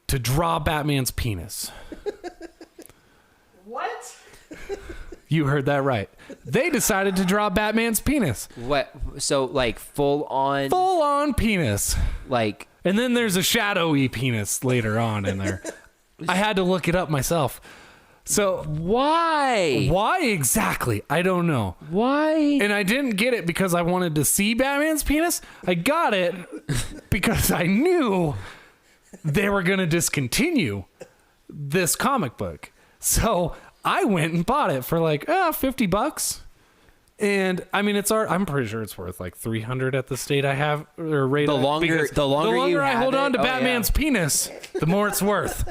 to draw Batman's penis. What? You heard that right. They decided to draw Batman's penis. What? So like full on penis. like. And then there's a shadowy penis later on in there. I had to look it up myself. So Why? why exactly? I don't know. Why? And I didn't get it because I wanted to see Batman's penis. I got it because I knew they were going to discontinue this comic book. So I went and bought it for like $50. And I mean, I'm pretty sure it's worth like 300 at the state I have or rate. The longer you I have hold on it- to oh, Batman's penis, the more it's worth.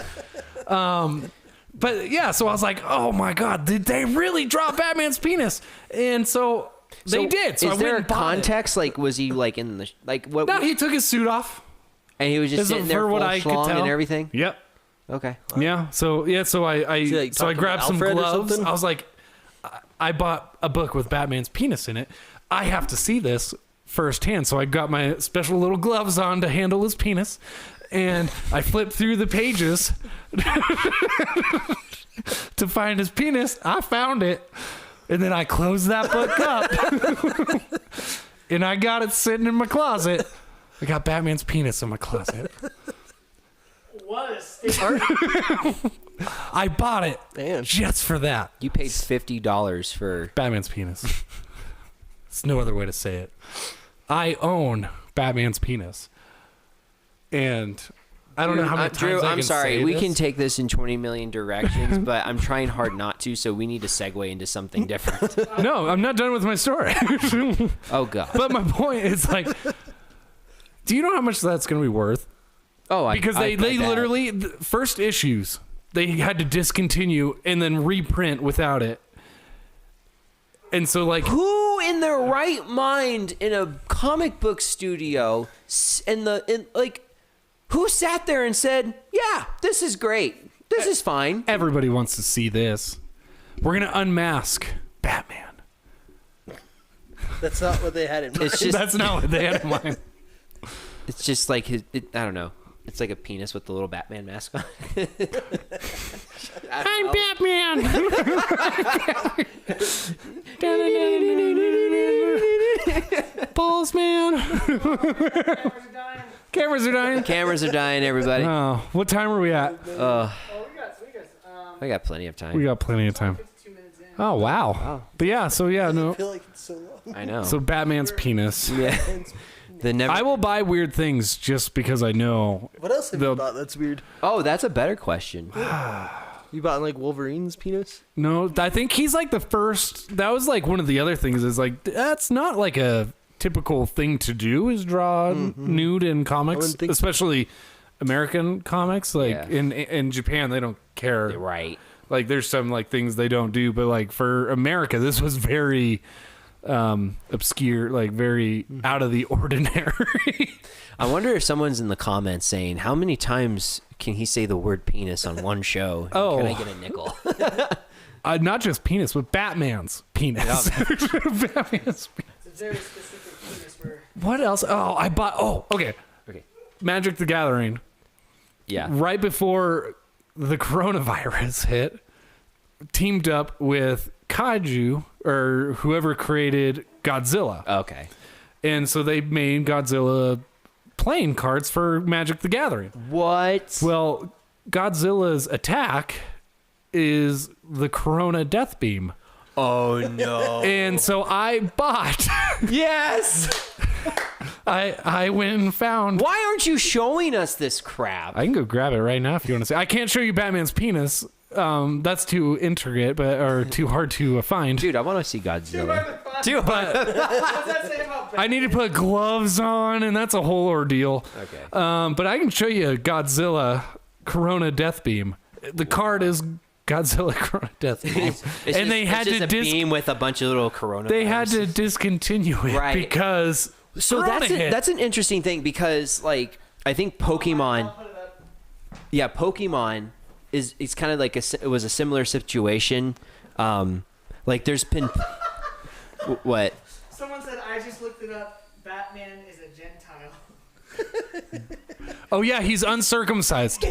But yeah, so I was like, oh my God, did they really draw Batman's penis? And so they did. So I is went there a and bought it. context? Like, was he like in the like what? No, he took his suit off. And he was just Is it sitting there for full what I could schlong tell? and everything. Yep. Okay. Yeah. So I he, like, so I talking grabbed about some Alfred or gloves. something? I was like, I bought a book with Batman's penis in it. I have to see this firsthand. So I got my special little gloves on to handle his penis, and I flipped through the pages to find his penis. I found it, and then I closed that book up, and I got it sitting in my closet. I got Batman's penis in my closet. What a statement. I bought it Man. just for that. You paid $50 for. Batman's penis. There's no other way to say it. I own Batman's penis. And I don't know how many times Drew, I I'm can sorry. say We this. can take this in 20 million directions, but I'm trying hard not to, so we need to segue into something different. No, I'm not done with my story. Oh, God. But my point is like, do you know how much that's going to be worth? Oh, Because they literally, the first issues, they had to discontinue and then reprint without it. And so like, Who in their right mind in a comic book studio who sat there and said, yeah, this is great. This is fine. everybody wants to see this. We're going to unmask Batman. That's not what they had in mind. It's just That's not what they had in mind. it's just like I don't know. It's like a penis with the little Batman mask on. I'm Batman. Balls, man. Cameras are dying. Cameras are dying. Cameras are dying, everybody. Oh, what time are we at? Oh, we I got plenty of time. We got plenty of time. 52 minutes in. Oh, wow. But yeah, so yeah, I no. feel like it's so long. I know. So Batman's penis. yeah. The never. I will buy weird things just because I know. What else have The- you bought that's weird? Oh, that's a better question. You bought like Wolverine's penis? No, I think he's like the first. That was like one of the other things is like, that's not like a typical thing to do is draw nude in comics, wouldn't think so. especially American comics. Like Yeah. in Japan, they don't care. Right. Like there's some like things they don't do, but like for America, this was very obscure, like very out of the ordinary. I wonder if someone's in the comments saying, how many times can he say the word penis on one show? Oh. Can I get a nickel? Not just penis, but Batman's penis. Batman's penis. It's a very specific penis where What else? Oh, I bought. Oh, okay. Okay. Magic the Gathering. Yeah. Right before the coronavirus hit, teamed up with Kaiju or whoever created Godzilla. Okay. And so they made Godzilla playing cards for Magic the Gathering. What? Well, Godzilla's attack is the Corona Death Beam. Oh no. And so I bought. Yes. I went and found. Why aren't you showing us this crap? I can go grab it right now if you want to see. I can't show you Batman's penis. That's too intricate, or too hard to find. Dude, I want to see Godzilla. Too hard. What does that say about I need to put gloves on, and that's a whole ordeal. Okay. But I can show you Godzilla Corona Death Beam. The card is Godzilla Corona Death Beam, and they had to beam with a bunch of little corona. They had to discontinue it because so that's an interesting thing because like I think Pokemon, Pokemon is it's kind of like it was a similar situation. Like there's been what? Someone said I just looked it up. Batman is a Gentile. Oh yeah, he's uncircumcised.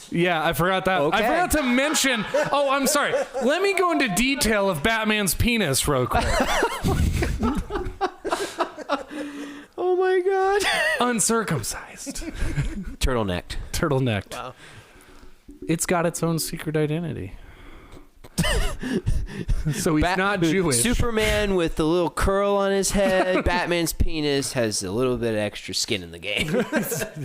Yeah, I forgot that. Okay. I forgot to mention. Oh, I'm sorry. Let me go into detail of Batman's penis real quick. Oh my god. Uncircumcised. Turtlenecked. Wow. It's got its own secret identity. So he's not Jewish. Superman with the little curl on his head. Batman's penis has a little bit of extra skin in the game.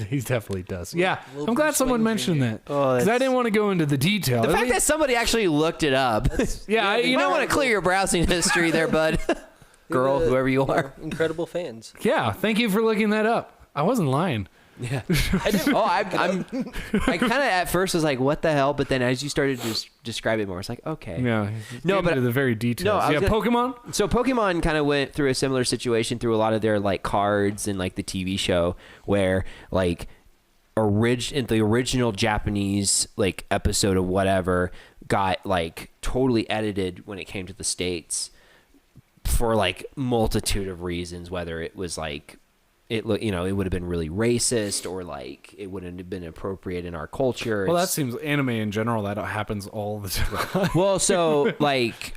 He definitely does. Yeah, I'm glad someone mentioned that Oh, because I didn't want to go into the detail. The fact that somebody actually looked it up. Yeah, You might want to clear your browsing history there, bud. Girl, whoever you are. Incredible fans. Yeah, thank you for looking that up. I wasn't lying. Yeah. I kind of at first was like, what the hell? But then as you started to describe it more, it's like, okay. Yeah. No, but the very details. Pokemon? So Pokemon kind of went through a similar situation through a lot of their like cards and like the TV show where like in the original Japanese like episode of whatever got like totally edited when it came to the States for like multitude of reasons, whether it was like it would have been really racist or like it wouldn't have been appropriate in our culture. Well, that seems anime in general. That happens all the time. Well, so like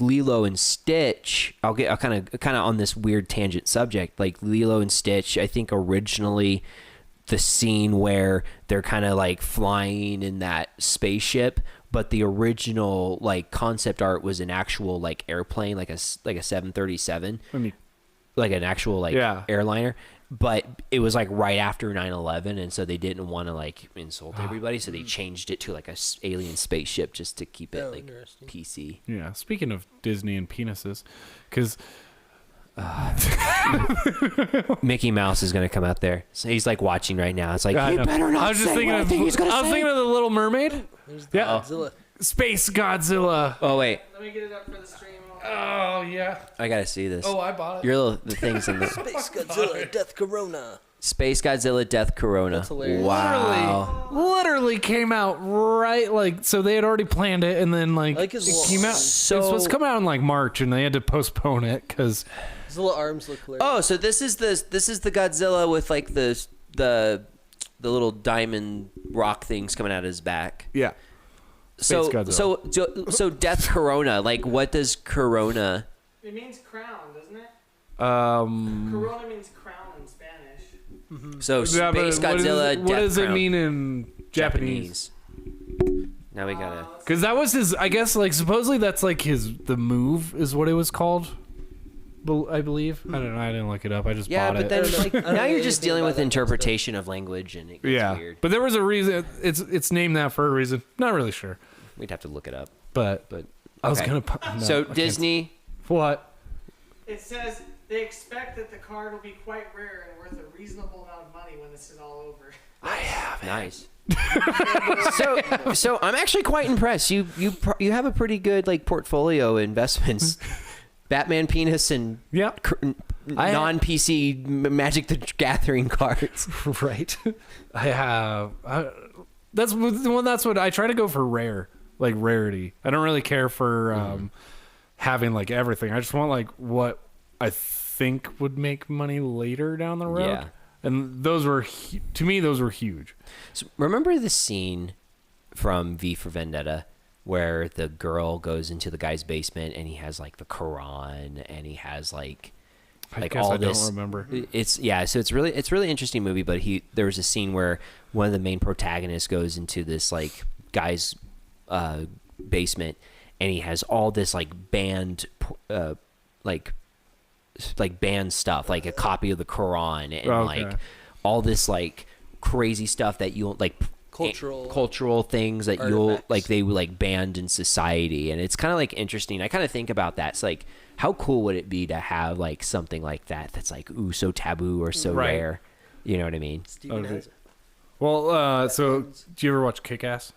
Lilo and Stitch. I'll kind of on this weird tangent subject. Like Lilo and Stitch, I think originally the scene where they're kind of like flying in that spaceship, but the original like concept art was an actual like airplane, like a 737. Like an actual like airliner, but it was like right after 9/11, and so they didn't want to like insult everybody, so they changed it to like a alien spaceship just to keep it like PC. Yeah. Speaking of Disney and penises, because Mickey Mouse is gonna come out there. So he's like watching right now. It's like you better not. I was just thinking of. I was thinking of the Little Mermaid. There's Yeah. Godzilla. Space Godzilla. Oh wait, Let me get it up for the stream. Oh yeah. I gotta see this. Oh, I bought it. The things in the Space Godzilla, Death Corona. Space Godzilla Death Corona. That's hilarious. Wow. Literally came out right like so they had already planned it and then like Like his it little came out. So- It was supposed to come out in like March and they had to postpone it because His little arms look hilarious. Oh, so this is the Godzilla with like the little diamond rock things coming out of his back. yeah. So Space so Death Corona, like what does Corona? It means crown, doesn't it? Um. Corona means crown in Spanish. So yeah, Space but Godzilla. What does it Crown. mean in Japanese? Now we gotta. Because that was his. I guess like supposedly that's like the move is what it was called. I believe. I don't know. I didn't look it up. I just Yeah, bought but it. then like, don't now know you're just anything dealing about with that interpretation of language, and it gets weird. But there was a reason. It's named that for a reason. Not really sure. We'd have to look it up. But But I was okay. gonna. No, So I can't. Disney. What? It says they expect that the card will be quite rare and worth a reasonable amount of money when this is all over. Nice. so I'm actually quite impressed. You have a pretty good like portfolio of investments. Batman penis and Yep. non-PC Magic the Gathering cards. Right. I have. That's what I try to go for rare, like rarity. I don't really care for having like everything. I just want like what I think would make money later down the road. Yeah. And those were to me those were huge. So remember the scene from V for Vendetta where the girl goes into the guy's basement and he has like the Quran and he has like all this. I don't remember. So it's really interesting movie. But there was a scene where one of the main protagonists goes into this like guy's basement and he has all this like banned like banned stuff, like a copy of the Quran and like all this like crazy stuff that you'll like cultural things that you'll like they like banned in society. And it's kind of like interesting. I kind of think about that. It's like, how cool would it be to have like something like that's like so taboo or so rare? You know what I mean? Steven has it. Well, so do you ever watch Kick-Ass?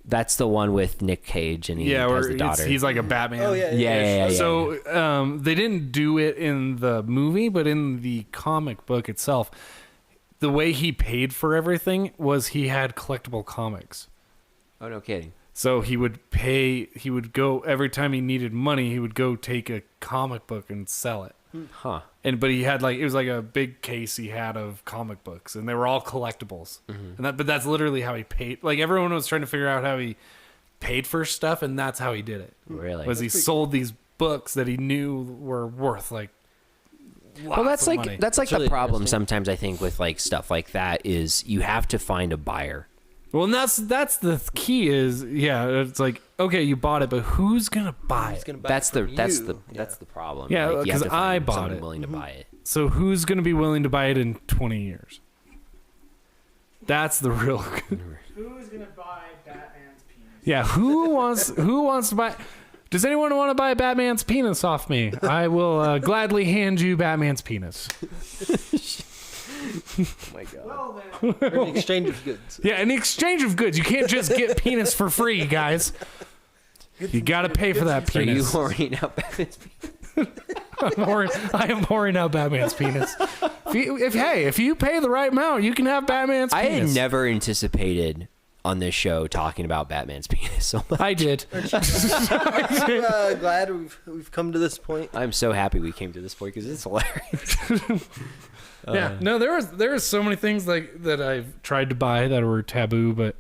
That's the one with Nick Cage and he has the daughter. He's like a Batman. Oh yeah. So they didn't do it in the movie, but in the comic book itself, the way he paid for everything was he had collectible comics. Oh, no kidding. So he would go every time he needed money, he would go take a comic book and sell it. Huh. But he had it was like a big case he had of comic books and they were all collectibles. Mm-hmm. And but that's literally how he paid. Like everyone was trying to figure out how he paid for stuff, and that's how he did it. Really? Was he sold these books that he knew were worth like lots of money. That's like the problem sometimes I think with like stuff like that is you have to find a buyer. Well, and that's the key is it's like, okay, you bought it, but who's gonna buy it? That's the problem. Yeah, like, because I bought it. Willing to buy it. So who's gonna be willing to buy it in 20 years? That's the real. Who's gonna buy Batman's penis? Yeah, who wants to buy? Does anyone want to buy Batman's penis off me? I will gladly hand you Batman's penis. Oh my god. Well then. In exchange of goods. Yeah, in exchange of goods. You can't just get penis for free, guys. You got to pay for that penis. Are you whoring out Batman's penis? I am whoring out Batman's penis. If you pay the right amount, you can have Batman's penis. I had never anticipated on this show talking about Batman's penis so much. I did. I'm glad we've come to this point. I'm so happy we came to this point because it's hilarious. Yeah, no, there was so many things like that I've tried to buy that were taboo, but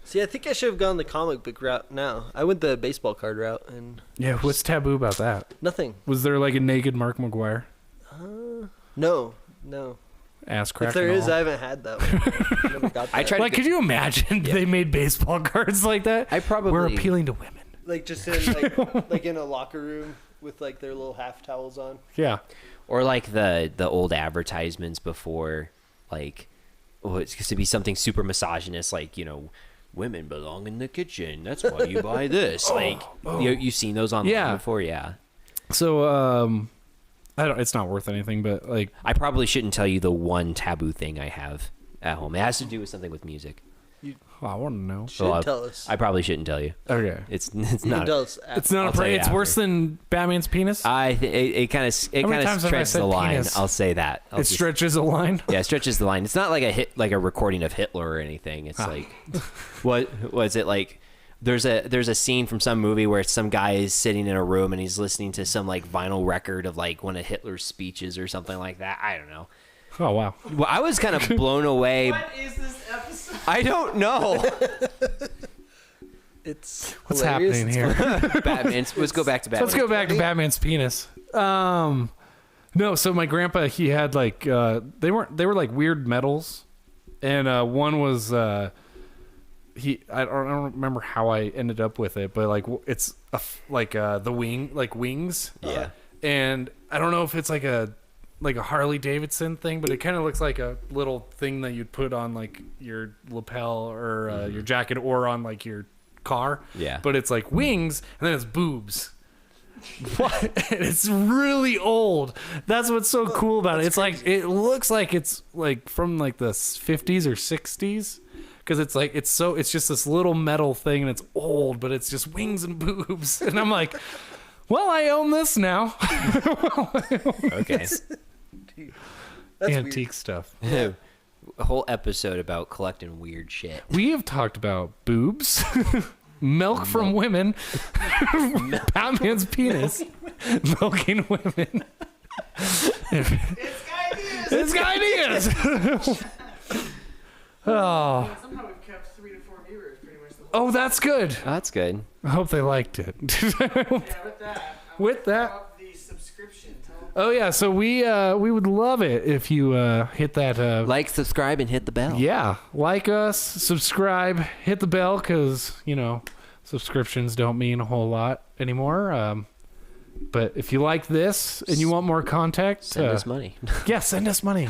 See, I think I should have gone the comic book route now. I went the baseball card route and yeah, what's taboo about that? nothing. Was there like a naked Mark McGuire No. ass crack? If there is, I haven't had that one. Never got that. I tried like, could you imagine they made baseball cards like that? We're appealing to women. like just in like in a locker room with like their little half towels on. Yeah. Or like the old advertisements before, like, it's supposed to be something super misogynist, like, women belong in the kitchen. That's why you buy this. You've seen those online before, yeah. So, it's not worth anything, but like, I probably shouldn't tell you the one taboo thing I have at home. It has to do with something with music. I want to know. Tell us. I probably shouldn't tell you. Okay. It's You can not. tell us It's not it's worse than Batman's penis. It kind of stretches the line. Penis? I'll say that. It stretches a line. Yeah, it stretches the line. It's not like a recording of Hitler or anything. It's like, what was it like? There's a scene from some movie where some guy is sitting in a room and he's listening to some like vinyl record of like one of Hitler's speeches or something like that. I don't know. Oh wow. Well, I was kind of blown away. What is this episode? I don't know. It's What's hilarious. happening here? Batman. Let's go back to Batman. Let's go back to Batman's penis. No, so my grandpa, he had like they were like weird metals, and one was I don't remember how I ended up with it, but like it's the wings. Yeah. And I don't know if it's like a Harley Davidson thing, but it kind of looks like a little thing that you'd put on like your lapel or your jacket or on like your car. Yeah. But it's like wings and then it's boobs. What? And it's really old. That's what's so cool about it. It's crazy. Like it looks like it's like from like the 50s or 60s. Because it's like it's just this little metal thing and it's old, but it's just wings and boobs. And I'm like, well, I own this now. Okay. Dude, that's antique weird. stuff. A whole episode about collecting weird shit. We have talked about boobs, milk from women, Batman's penis, milking women. It's Guy Diaz. Oh. Somehow we've kept 3 to 4 viewers pretty much the whole Oh, that's good. That's good. I hope they liked it. Yeah, with that. With that. Up the subscription. Oh yeah, so we would love it if you hit that Like, subscribe, and hit the bell. yeah, like us, subscribe, hit the bell, because subscriptions don't mean a whole lot anymore. But if you like this and you want more contact, Send us money. yeah, send us money,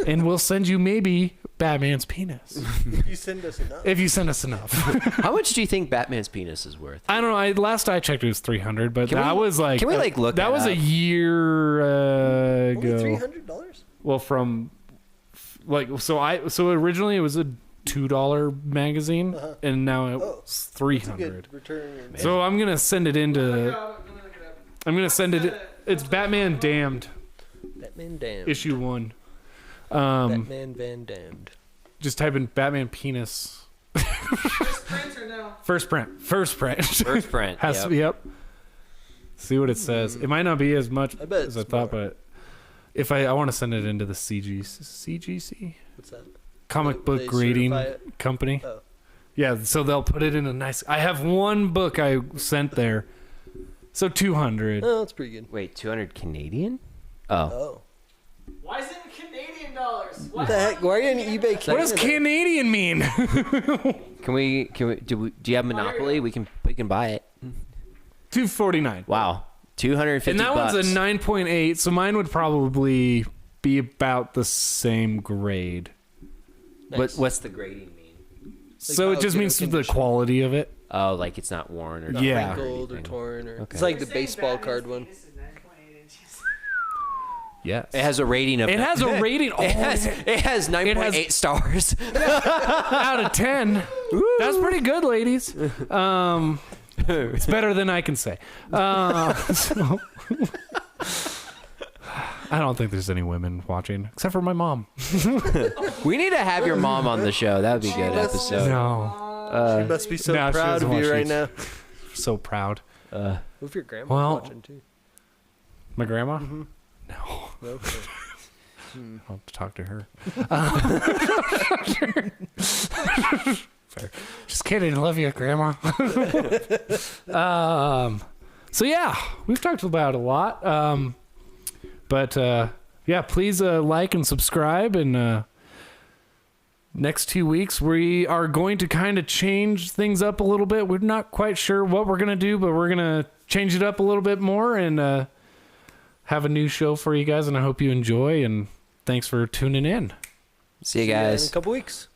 and we'll send you maybe Batman's penis If you send us enough. if you send us enough. How much do you think Batman's penis is worth? I don't know. Last I checked, it was 300, but Can that we- was like can we, like, look That that was a up? year Only ago. $300? Well, from so originally it was a $2 magazine, and now it's It's a 300. good return. So I'm gonna send it into. I'm gonna send it. It's Batman Damned Batman Damned. issue 1. Batman Van Damned. Just type in Batman penis. First print or no? First print. First print. Has to be up. See what it says. It might not be as much I bet as I it's thought, more. but if I want to send it into the CGC What's that? comic book They grading certify it? company. Oh. Yeah, so they'll put it in a nice. I have one book I sent there, so 200. Oh, that's pretty good. Wait, 200 Canadian? Oh. Oh. Why is it in Canadian dollars? What the heck? Why are you on eBay Canada? What does Canadian mean? Do you have Monopoly? We can buy it. $249. Wow. 250 And that bucks. one's a 9.8, so mine would probably be about the same grade. Nice. What's the grading mean? So how it just good means a the condition. quality of it. Oh, like it's not worn or Yeah. Wrinkled or anything. torn or Okay. it's like You're the saying baseball Batman's card one. penis is 9.8 inches. Yes. It has a rating of. It has a rating. Oh, It has 9.8 stars. out of 10. That's pretty good, ladies. It's better than I can say. So- I don't think there's any women watching, except for my mom. We need to have your mom on the show. That would be a good must- episode. No. She must be so no, she proud doesn't of you watch right these. now. So proud. What if your grandma's Well- watching too? My grandma? No. Okay. I'll have to talk to her. Fair. Just kidding. Love you, Grandma. So yeah, we've talked about a lot. But yeah, please like and subscribe. And next 2 weeks, we are going to kind of change things up a little bit. We're not quite sure what we're going to do, but we're going to change it up a little bit more and have a new show for you guys. And I hope you enjoy. And thanks for tuning in. See you See ya in guys. a couple weeks.